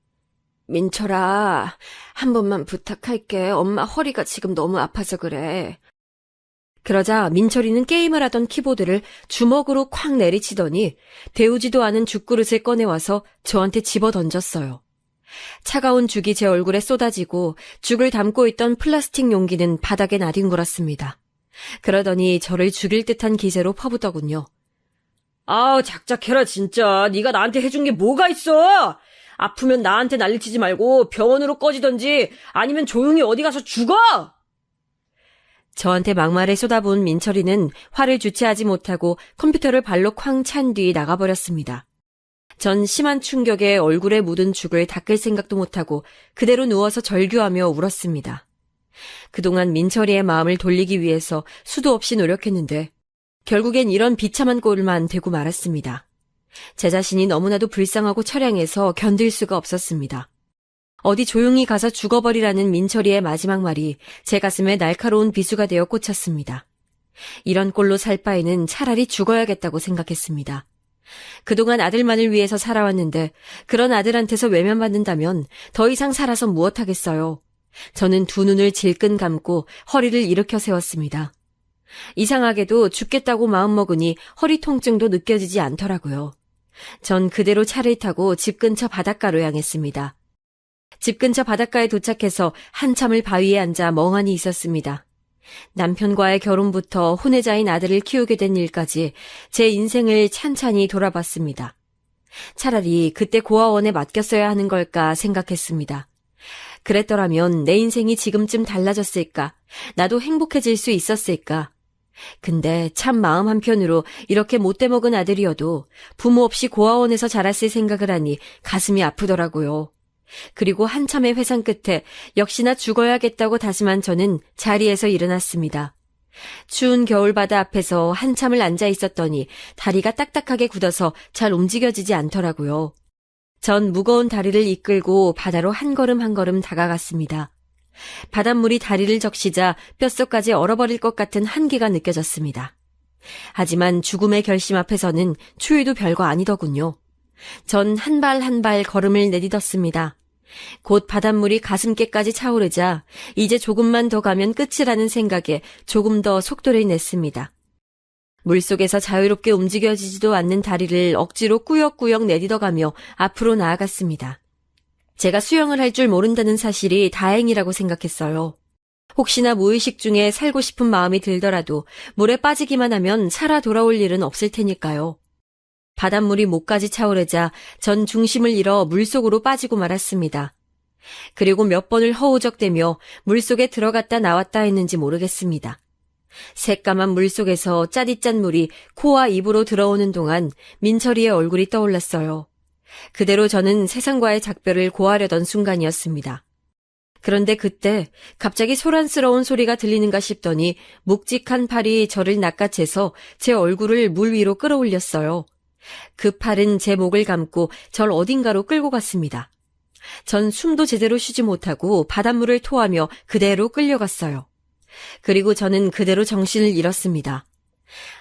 민철아, 한 번만 부탁할게. 엄마 허리가 지금 너무 아파서 그래. 그러자 민철이는 게임을 하던 키보드를 주먹으로 콱 내리치더니 데우지도 않은 죽그릇을 꺼내와서 저한테 집어던졌어요. 차가운 죽이 제 얼굴에 쏟아지고 죽을 담고 있던 플라스틱 용기는 바닥에 나뒹굴었습니다. 그러더니 저를 죽일 듯한 기세로 퍼붓더군요. 아우, 작작해라 진짜. 네가 나한테 해준 게 뭐가 있어? 아프면 나한테 난리치지 말고 병원으로 꺼지던지 아니면 조용히 어디 가서 죽어! 저한테 막말에 쏟아부은 민철이는 화를 주체하지 못하고 컴퓨터를 발로 쾅 찬 뒤 나가버렸습니다. 전 심한 충격에 얼굴에 묻은 죽을 닦을 생각도 못하고 그대로 누워서 절규하며 울었습니다. 그동안 민철이의 마음을 돌리기 위해서 수도 없이 노력했는데 결국엔 이런 비참한 꼴만 되고 말았습니다. 제 자신이 너무나도 불쌍하고 처량해서 견딜 수가 없었습니다. 어디 조용히 가서 죽어버리라는 민철이의 마지막 말이 제 가슴에 날카로운 비수가 되어 꽂혔습니다. 이런 꼴로 살 바에는 차라리 죽어야겠다고 생각했습니다. 그동안 아들만을 위해서 살아왔는데 그런 아들한테서 외면받는다면 더 이상 살아서 무엇하겠어요. 저는 두 눈을 질끈 감고 허리를 일으켜 세웠습니다. 이상하게도 죽겠다고 마음먹으니 허리 통증도 느껴지지 않더라고요. 전 그대로 차를 타고 집 근처 바닷가로 향했습니다. 집 근처 바닷가에 도착해서 한참을 바위에 앉아 멍하니 있었습니다. 남편과의 결혼부터 혼외자인 아들을 키우게 된 일까지 제 인생을 찬찬히 돌아봤습니다. 차라리 그때 고아원에 맡겼어야 하는 걸까 생각했습니다. 그랬더라면 내 인생이 지금쯤 달라졌을까? 나도 행복해질 수 있었을까? 근데 참 마음 한편으로 이렇게 못돼 먹은 아들이어도 부모 없이 고아원에서 자랐을 생각을 하니 가슴이 아프더라고요. 그리고 한참의 회상 끝에 역시나 죽어야겠다고 다짐한 저는 자리에서 일어났습니다. 추운 겨울바다 앞에서 한참을 앉아 있었더니 다리가 딱딱하게 굳어서 잘 움직여지지 않더라고요. 전 무거운 다리를 이끌고 바다로 한 걸음 한 걸음 다가갔습니다. 바닷물이 다리를 적시자 뼛속까지 얼어버릴 것 같은 한기가 느껴졌습니다. 하지만 죽음의 결심 앞에서는 추위도 별거 아니더군요. 전 한 발 한 발 걸음을 내딛었습니다. 곧 바닷물이 가슴께까지 차오르자 이제 조금만 더 가면 끝이라는 생각에 조금 더 속도를 냈습니다. 물속에서 자유롭게 움직여지지도 않는 다리를 억지로 꾸역꾸역 내딛어가며 앞으로 나아갔습니다. 제가 수영을 할 줄 모른다는 사실이 다행이라고 생각했어요. 혹시나 무의식 중에 살고 싶은 마음이 들더라도 물에 빠지기만 하면 살아 돌아올 일은 없을 테니까요. 바닷물이 목까지 차오르자 전 중심을 잃어 물속으로 빠지고 말았습니다. 그리고 몇 번을 허우적대며 물속에 들어갔다 나왔다 했는지 모르겠습니다. 새까만 물속에서 짜릿짠 물이 코와 입으로 들어오는 동안 민철이의 얼굴이 떠올랐어요. 그대로 저는 세상과의 작별을 고하려던 순간이었습니다. 그런데 그때 갑자기 소란스러운 소리가 들리는가 싶더니 묵직한 팔이 저를 낚아채서 제 얼굴을 물 위로 끌어올렸어요. 그 팔은 제 목을 감고 절 어딘가로 끌고 갔습니다. 전 숨도 제대로 쉬지 못하고 바닷물을 토하며 그대로 끌려갔어요. 그리고 저는 그대로 정신을 잃었습니다.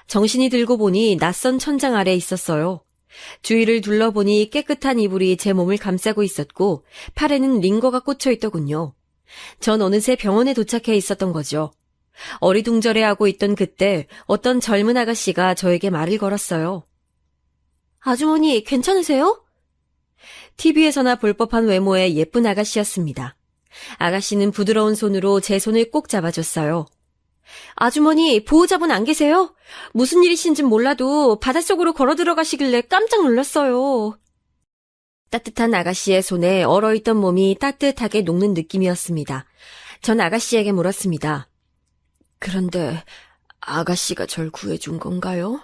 정신이 들고 보니 낯선 천장 아래 있었어요. 주위를 둘러보니 깨끗한 이불이 제 몸을 감싸고 있었고 팔에는 링거가 꽂혀 있더군요. 전 어느새 병원에 도착해 있었던 거죠. 어리둥절해하고 있던 그때 어떤 젊은 아가씨가 저에게 말을 걸었어요. 아주머니 괜찮으세요? TV에서나 볼 법한 외모의 예쁜 아가씨였습니다. 아가씨는 부드러운 손으로 제 손을 꼭 잡아줬어요. 아주머니 보호자분 안 계세요? 무슨 일이신진 몰라도 바닷속으로 걸어 들어가시길래 깜짝 놀랐어요. 따뜻한 아가씨의 손에 얼어있던 몸이 따뜻하게 녹는 느낌이었습니다. 전 아가씨에게 물었습니다. 그런데 아가씨가 절 구해준 건가요?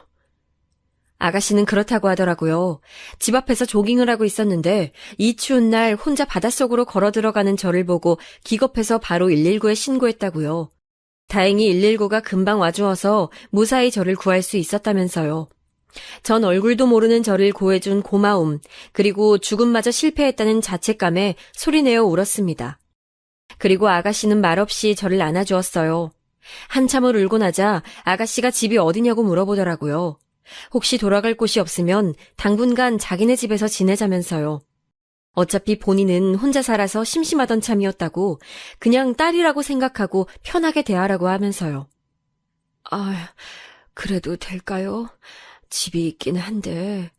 아가씨는 그렇다고 하더라고요. 집 앞에서 조깅을 하고 있었는데 이 추운 날 혼자 바닷속으로 걸어 들어가는 저를 보고 기겁해서 바로 119에 신고했다고요. 다행히 119가 금방 와주어서 무사히 저를 구할 수 있었다면서요. 전 얼굴도 모르는 저를 구해준 고마움, 그리고 죽음마저 실패했다는 자책감에 소리내어 울었습니다. 그리고 아가씨는 말없이 저를 안아주었어요. 한참을 울고 나자 아가씨가 집이 어디냐고 물어보더라고요. 혹시 돌아갈 곳이 없으면 당분간 자기네 집에서 지내자면서요. 어차피 본인은 혼자 살아서 심심하던 참이었다고 그냥 딸이라고 생각하고 편하게 대하라고 하면서요. 아, 그래도 될까요? 집이 있긴 한데.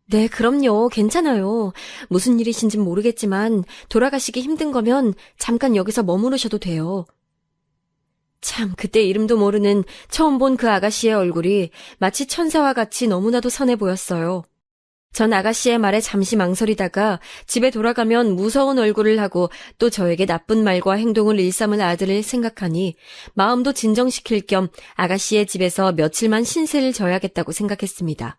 네, 그럼요. 괜찮아요. 무슨 일이신진 모르겠지만 돌아가시기 힘든 거면 잠깐 여기서 머무르셔도 돼요. 참, 그때 이름도 모르는 처음 본 그 아가씨의 얼굴이 마치 천사와 같이 너무나도 선해 보였어요. 전 아가씨의 말에 잠시 망설이다가 집에 돌아가면 무서운 얼굴을 하고 또 저에게 나쁜 말과 행동을 일삼을 아들을 생각하니 마음도 진정시킬 겸 아가씨의 집에서 며칠만 신세를 져야겠다고 생각했습니다.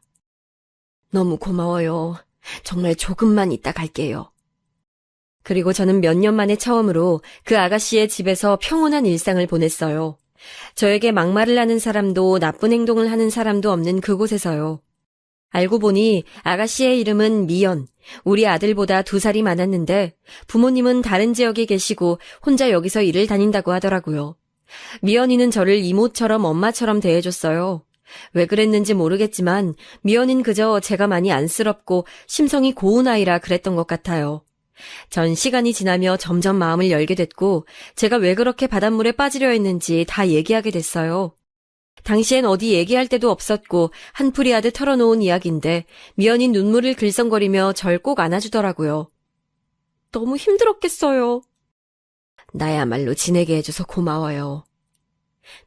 너무 고마워요. 정말 조금만 있다 갈게요. 그리고 저는 몇 년 만에 처음으로 그 아가씨의 집에서 평온한 일상을 보냈어요. 저에게 막말을 하는 사람도 나쁜 행동을 하는 사람도 없는 그곳에서요. 알고 보니 아가씨의 이름은 미연, 우리 아들보다 2살이 많았는데 부모님은 다른 지역에 계시고 혼자 여기서 일을 다닌다고 하더라고요. 미연이는 저를 이모처럼 엄마처럼 대해줬어요. 왜 그랬는지 모르겠지만 미연이는 그저 제가 많이 안쓰럽고 심성이 고운 아이라 그랬던 것 같아요. 전 시간이 지나며 점점 마음을 열게 됐고 제가 왜 그렇게 바닷물에 빠지려 했는지 다 얘기하게 됐어요. 당시엔 어디 얘기할 데도 없었고 한풀이 하듯 털어놓은 이야기인데 미연이 눈물을 글썽거리며 절 꼭 안아주더라고요. 너무 힘들었겠어요. 나야말로 지내게 해줘서 고마워요.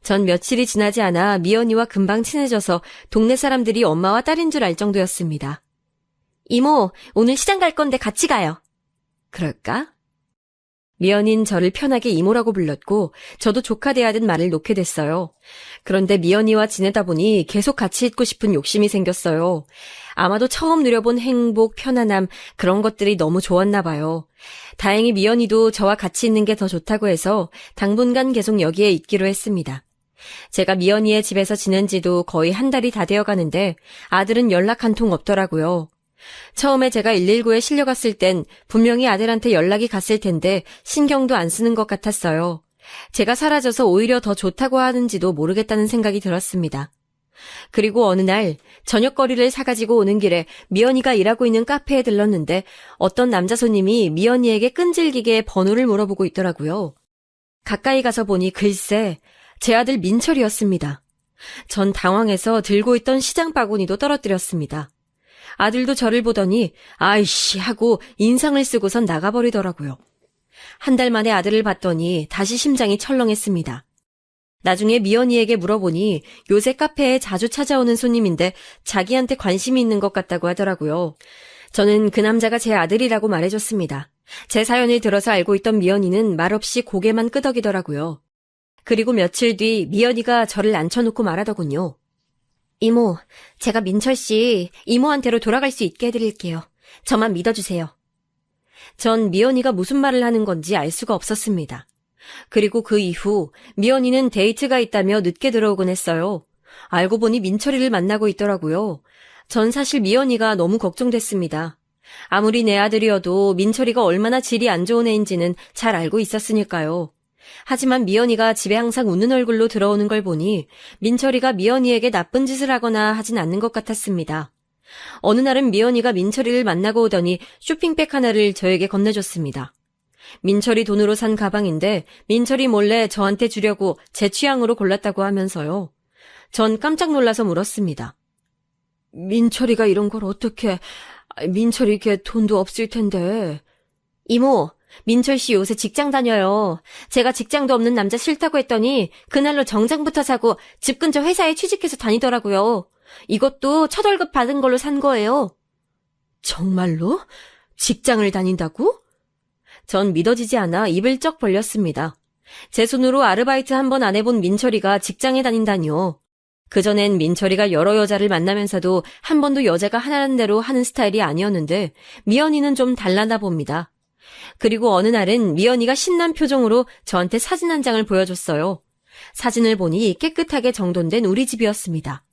전 며칠이 지나지 않아 미연이와 금방 친해져서 동네 사람들이 엄마와 딸인 줄 알 정도였습니다. 이모, 오늘 시장 갈 건데 같이 가요. 그럴까? 미연이는 저를 편하게 이모라고 불렀고 저도 조카 대하듯 말을 놓게 됐어요. 그런데 미연이와 지내다 보니 계속 같이 있고 싶은 욕심이 생겼어요. 아마도 처음 누려본 행복, 편안함 그런 것들이 너무 좋았나 봐요. 다행히 미연이도 저와 같이 있는 게 더 좋다고 해서 당분간 계속 여기에 있기로 했습니다. 제가 미연이의 집에서 지낸 지도 거의 한 달이 다 되어 가는데 아들은 연락 한 통 없더라고요. 처음에 제가 119에 실려갔을 땐 분명히 아들한테 연락이 갔을 텐데 신경도 안 쓰는 것 같았어요. 제가 사라져서 오히려 더 좋다고 하는지도 모르겠다는 생각이 들었습니다. 그리고 어느 날 저녁거리를 사가지고 오는 길에 미연이가 일하고 있는 카페에 들렀는데 어떤 남자 손님이 미연이에게 끈질기게 번호를 물어보고 있더라고요. 가까이 가서 보니 글쎄 제 아들 민철이었습니다. 전 당황해서 들고 있던 시장 바구니도 떨어뜨렸습니다. 아들도 저를 보더니 아이씨 하고 인상을 쓰고선 나가버리더라고요. 한 달 만에 아들을 봤더니 다시 심장이 철렁했습니다. 나중에 미연이에게 물어보니 요새 카페에 자주 찾아오는 손님인데 자기한테 관심이 있는 것 같다고 하더라고요. 저는 그 남자가 제 아들이라고 말해줬습니다. 제 사연을 들어서 알고 있던 미연이는 말없이 고개만 끄덕이더라고요. 그리고 며칠 뒤 미연이가 저를 앉혀놓고 말하더군요. 이모, 제가 민철 씨 이모한테로 돌아갈 수 있게 해드릴게요. 저만 믿어주세요. 전 미연이가 무슨 말을 하는 건지 알 수가 없었습니다. 그리고 그 이후 미연이는 데이트가 있다며 늦게 들어오곤 했어요. 알고 보니 민철이를 만나고 있더라고요. 전 사실 미연이가 너무 걱정됐습니다. 아무리 내 아들이어도 민철이가 얼마나 질이 안 좋은 애인지는 잘 알고 있었으니까요. 하지만 미연이가 집에 항상 웃는 얼굴로 들어오는 걸 보니 민철이가 미연이에게 나쁜 짓을 하거나 하진 않는 것 같았습니다. 어느 날은 미연이가 민철이를 만나고 오더니 쇼핑백 하나를 저에게 건네줬습니다. 민철이 돈으로 산 가방인데 민철이 몰래 저한테 주려고 제 취향으로 골랐다고 하면서요. 전 깜짝 놀라서 물었습니다. 민철이가 이런 걸 어떻게... 민철이 걔 돈도 없을 텐데... 이모, 민철 씨 요새 직장 다녀요. 제가 직장도 없는 남자 싫다고 했더니 그날로 정장부터 사고 집 근처 회사에 취직해서 다니더라고요. 이것도 첫 월급 받은 걸로 산 거예요. 정말로? 직장을 다닌다고? 전 믿어지지 않아 입을 쩍 벌렸습니다. 제 손으로 아르바이트 한 번 안 해본 민철이가 직장에 다닌다니요. 그전엔 민철이가 여러 여자를 만나면서도 한 번도 여자가 하라는 대로 하는 스타일이 아니었는데 미연이는 좀 달라나 봅니다. 그리고 어느 날은 미연이가 신난 표정으로 저한테 사진 한 장을 보여줬어요. 사진을 보니 깨끗하게 정돈된 우리 집이었습니다.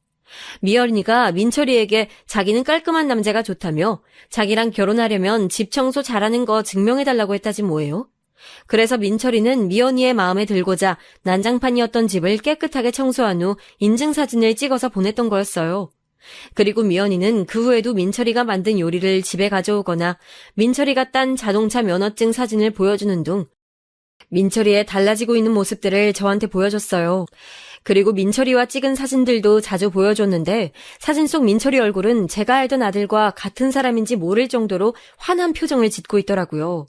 미연이가 민철이에게 자기는 깔끔한 남자가 좋다며 자기랑 결혼하려면 집 청소 잘하는 거 증명해달라고 했다지 뭐예요. 그래서 민철이는 미연이의 마음에 들고자 난장판이었던 집을 깨끗하게 청소한 후 인증사진을 찍어서 보냈던 거였어요. 그리고 미연이는 그 후에도 민철이가 만든 요리를 집에 가져오거나 민철이가 딴 자동차 면허증 사진을 보여주는 등 민철이의 달라지고 있는 모습들을 저한테 보여줬어요. 그리고 민철이와 찍은 사진들도 자주 보여줬는데 사진 속 민철이 얼굴은 제가 알던 아들과 같은 사람인지 모를 정도로 환한 표정을 짓고 있더라고요.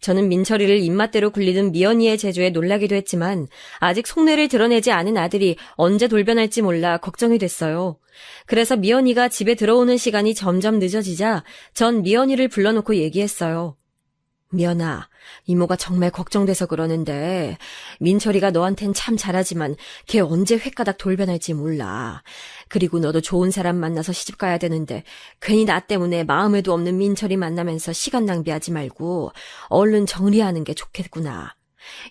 저는 민철이를 입맛대로 굴리는 미연이의 재주에 놀라기도 했지만 아직 속내를 드러내지 않은 아들이 언제 돌변할지 몰라 걱정이 됐어요. 그래서 미연이가 집에 들어오는 시간이 점점 늦어지자 전 미연이를 불러놓고 얘기했어요. 미연아, 이모가 정말 걱정돼서 그러는데 민철이가 너한텐 참 잘하지만 걔 언제 횟가닥 돌변할지 몰라. 그리고 너도 좋은 사람 만나서 시집 가야 되는데 괜히 나 때문에 마음에도 없는 민철이 만나면서 시간 낭비하지 말고 얼른 정리하는 게 좋겠구나.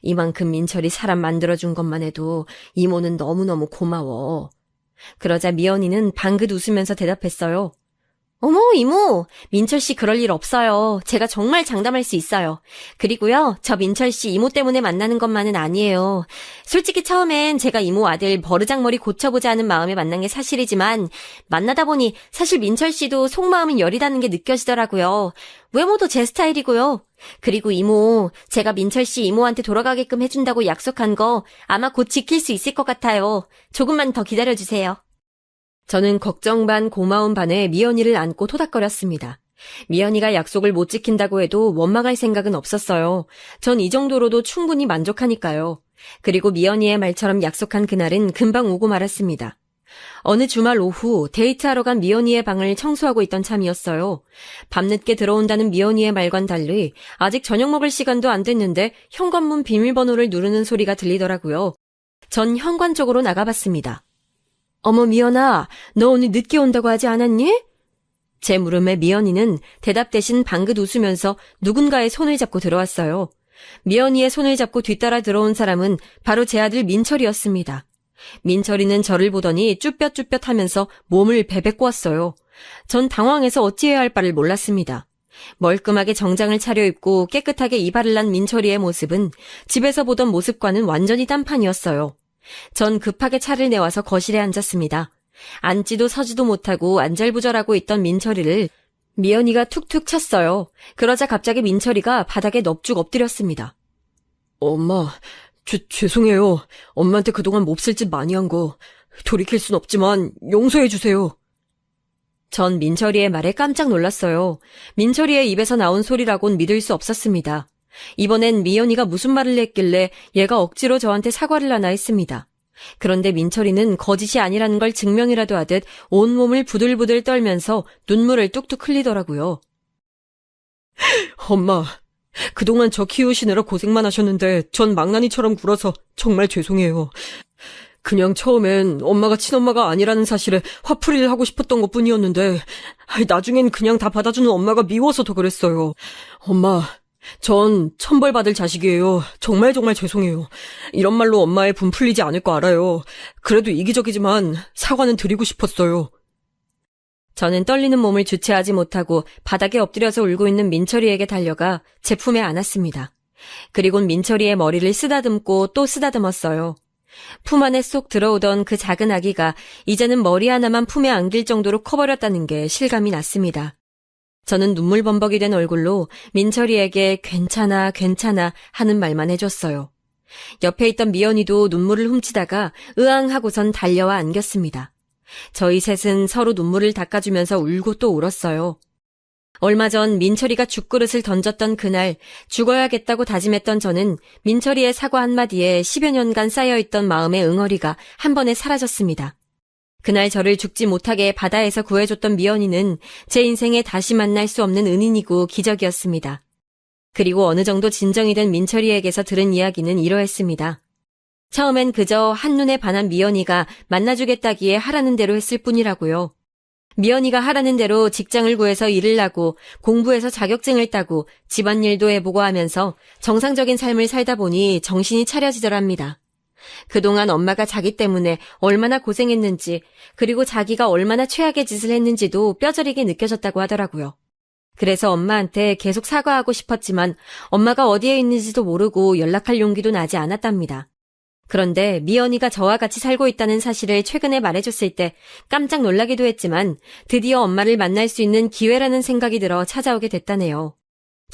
이만큼 민철이 사람 만들어준 것만 해도 이모는 너무너무 고마워. 그러자 미연이는 방긋 웃으면서 대답했어요. 어머, 이모, 민철 씨 그럴 일 없어요. 제가 정말 장담할 수 있어요. 그리고요, 저 민철 씨 이모 때문에 만나는 것만은 아니에요. 솔직히 처음엔 제가 이모 아들 버르장머리 고쳐보자 하는 마음에 만난 게 사실이지만 만나다 보니 사실 민철 씨도 속마음은 여리다는 게 느껴지더라고요. 외모도 제 스타일이고요. 그리고 이모, 제가 민철 씨 이모한테 돌아가게끔 해준다고 약속한 거 아마 곧 지킬 수 있을 것 같아요. 조금만 더 기다려주세요. 저는 걱정 반 고마움 반에 미연이를 안고 토닥거렸습니다. 미연이가 약속을 못 지킨다고 해도 원망할 생각은 없었어요. 전 이 정도로도 충분히 만족하니까요. 그리고 미연이의 말처럼 약속한 그날은 금방 오고 말았습니다. 어느 주말 오후 데이트하러 간 미연이의 방을 청소하고 있던 참이었어요. 밤늦게 들어온다는 미연이의 말과는 달리 아직 저녁 먹을 시간도 안 됐는데 현관문 비밀번호를 누르는 소리가 들리더라고요. 전 현관 쪽으로 나가봤습니다. 어머 미연아, 너 오늘 늦게 온다고 하지 않았니? 제 물음에 미연이는 대답 대신 방긋 웃으면서 누군가의 손을 잡고 들어왔어요. 미연이의 손을 잡고 뒤따라 들어온 사람은 바로 제 아들 민철이었습니다. 민철이는 저를 보더니 쭈뼛쭈뼛 하면서 몸을 베베꼬았어요. 전 당황해서 어찌해야 할 바를 몰랐습니다. 멀끔하게 정장을 차려입고 깨끗하게 이발을 한 민철이의 모습은 집에서 보던 모습과는 완전히 딴판이었어요. 전 급하게 차를 내와서 거실에 앉았습니다. 앉지도 서지도 못하고 안절부절하고 있던 민철이를 미연이가 툭툭 쳤어요. 그러자 갑자기 민철이가 바닥에 넙죽 엎드렸습니다. 엄마, 죄송해요. 엄마한테 그동안 몹쓸 짓 많이 한 거 돌이킬 순 없지만 용서해 주세요. 전 민철이의 말에 깜짝 놀랐어요. 민철이의 입에서 나온 소리라곤 믿을 수 없었습니다. 이번엔 미연이가 무슨 말을 했길래 얘가 억지로 저한테 사과를 하나 했습니다. 그런데 민철이는 거짓이 아니라는 걸 증명이라도 하듯 온몸을 부들부들 떨면서 눈물을 뚝뚝 흘리더라고요. 엄마, 그동안 저 키우시느라 고생만 하셨는데 전 망나니처럼 굴어서 정말 죄송해요. 그냥 처음엔 엄마가 친엄마가 아니라는 사실에 화풀이를 하고 싶었던 것뿐이었는데 나중엔 그냥 다 받아주는 엄마가 미워서 더 그랬어요. 엄마, 전 천벌받을 자식이에요. 정말 죄송해요. 이런 말로 엄마의 분 풀리지 않을 거 알아요. 그래도 이기적이지만 사과는 드리고 싶었어요. 저는 떨리는 몸을 주체하지 못하고 바닥에 엎드려서 울고 있는 민철이에게 달려가 제 품에 안았습니다. 그리곤 민철이의 머리를 쓰다듬고 또 쓰다듬었어요. 품 안에 쏙 들어오던 그 작은 아기가 이제는 머리 하나만 품에 안길 정도로 커버렸다는 게 실감이 났습니다. 저는 눈물범벅이 된 얼굴로 민철이에게 괜찮아 하는 말만 해줬어요. 옆에 있던 미연이도 눈물을 훔치다가 으앙 하고선 달려와 안겼습니다. 저희 셋은 서로 눈물을 닦아주면서 울고 또 울었어요. 얼마 전 민철이가 죽그릇을 던졌던 그날 죽어야겠다고 다짐했던 저는 민철이의 사과 한마디에 10여 년간 쌓여있던 마음의 응어리가 한 번에 사라졌습니다. 그날 저를 죽지 못하게 바다에서 구해줬던 미연이는 제 인생에 다시 만날 수 없는 은인이고 기적이었습니다. 그리고 어느 정도 진정이 된 민철이에게서 들은 이야기는 이러했습니다. 처음엔 그저 한눈에 반한 미연이가 만나주겠다기에 하라는 대로 했을 뿐이라고요. 미연이가 하라는 대로 직장을 구해서 일을 하고 공부해서 자격증을 따고 집안일도 해보고 하면서 정상적인 삶을 살다 보니 정신이 차려지더랍니다. 그동안 엄마가 자기 때문에 얼마나 고생했는지 그리고 자기가 얼마나 최악의 짓을 했는지도 뼈저리게 느껴졌다고 하더라고요. 그래서 엄마한테 계속 사과하고 싶었지만 엄마가 어디에 있는지도 모르고 연락할 용기도 나지 않았답니다. 그런데 미연이가 저와 같이 살고 있다는 사실을 최근에 말해줬을 때 깜짝 놀라기도 했지만 드디어 엄마를 만날 수 있는 기회라는 생각이 들어 찾아오게 됐다네요.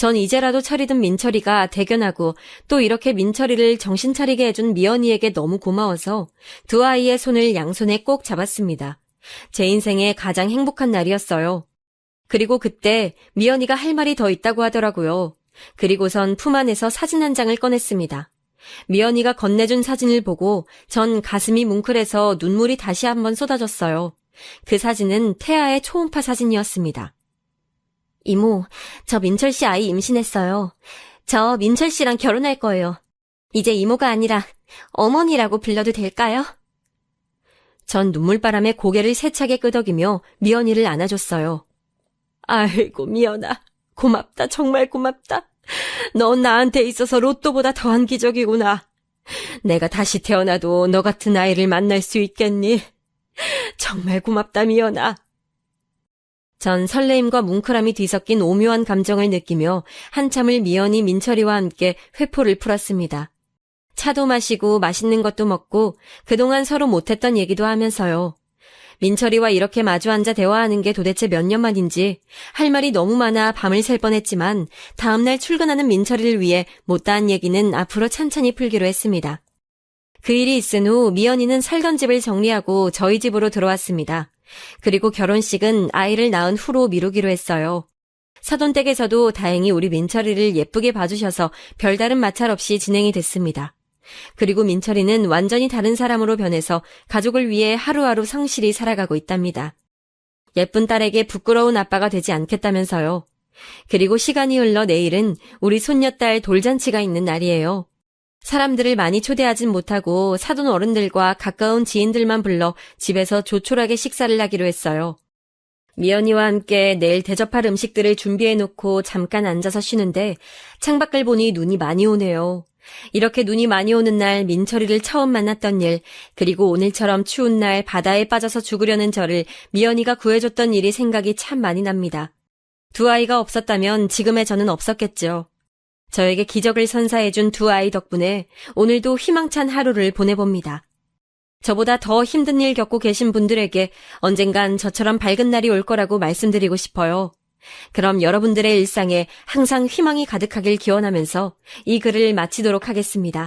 전 이제라도 철이든 민철이가 대견하고 또 이렇게 민철이를 정신 차리게 해준 미연이에게 너무 고마워서 두 아이의 손을 양손에 꼭 잡았습니다. 제 인생의 가장 행복한 날이었어요. 그리고 그때 미연이가 할 말이 더 있다고 하더라고요. 그리고선 품 안에서 사진 한 장을 꺼냈습니다. 미연이가 건네준 사진을 보고 전 가슴이 뭉클해서 눈물이 다시 한번 쏟아졌어요. 그 사진은 태아의 초음파 사진이었습니다. 이모, 저 민철 씨 아이 임신했어요. 저 민철 씨랑 결혼할 거예요. 이제 이모가 아니라 어머니라고 불러도 될까요? 전 눈물바람에 고개를 세차게 끄덕이며 미연이를 안아줬어요. 아이고 미연아, 고맙다, 정말 고맙다. 넌 나한테 있어서 로또보다 더한 기적이구나. 내가 다시 태어나도 너 같은 아이를 만날 수 있겠니? 정말 고맙다 미연아. 전 설레임과 뭉클함이 뒤섞인 오묘한 감정을 느끼며 한참을 미연이 민철이와 함께 회포를 풀었습니다. 차도 마시고 맛있는 것도 먹고 그동안 서로 못했던 얘기도 하면서요. 민철이와 이렇게 마주 앉아 대화하는 게 도대체 몇 년 만인지 할 말이 너무 많아 밤을 샐 뻔했지만 다음날 출근하는 민철이를 위해 못다한 얘기는 앞으로 찬찬히 풀기로 했습니다. 그 일이 있은 후 미연이는 살던 집을 정리하고 저희 집으로 들어왔습니다. 그리고 결혼식은 아이를 낳은 후로 미루기로 했어요. 사돈댁에서도 다행히 우리 민철이를 예쁘게 봐주셔서 별다른 마찰 없이 진행이 됐습니다. 그리고 민철이는 완전히 다른 사람으로 변해서 가족을 위해 하루하루 성실히 살아가고 있답니다. 예쁜 딸에게 부끄러운 아빠가 되지 않겠다면서요. 그리고 시간이 흘러 내일은 우리 손녀딸 돌잔치가 있는 날이에요. 사람들을 많이 초대하진 못하고 사돈 어른들과 가까운 지인들만 불러 집에서 조촐하게 식사를 하기로 했어요. 미연이와 함께 내일 대접할 음식들을 준비해놓고 잠깐 앉아서 쉬는데 창밖을 보니 눈이 많이 오네요. 이렇게 눈이 많이 오는 날 민철이를 처음 만났던 일, 그리고 오늘처럼 추운 날 바다에 빠져서 죽으려는 저를 미연이가 구해줬던 일이 생각이 참 많이 납니다. 두 아이가 없었다면 지금의 저는 없었겠죠. 저에게 기적을 선사해준 두 아이 덕분에 오늘도 희망찬 하루를 보내봅니다. 저보다 더 힘든 일 겪고 계신 분들에게 언젠간 저처럼 밝은 날이 올 거라고 말씀드리고 싶어요. 그럼 여러분들의 일상에 항상 희망이 가득하길 기원하면서 이 글을 마치도록 하겠습니다.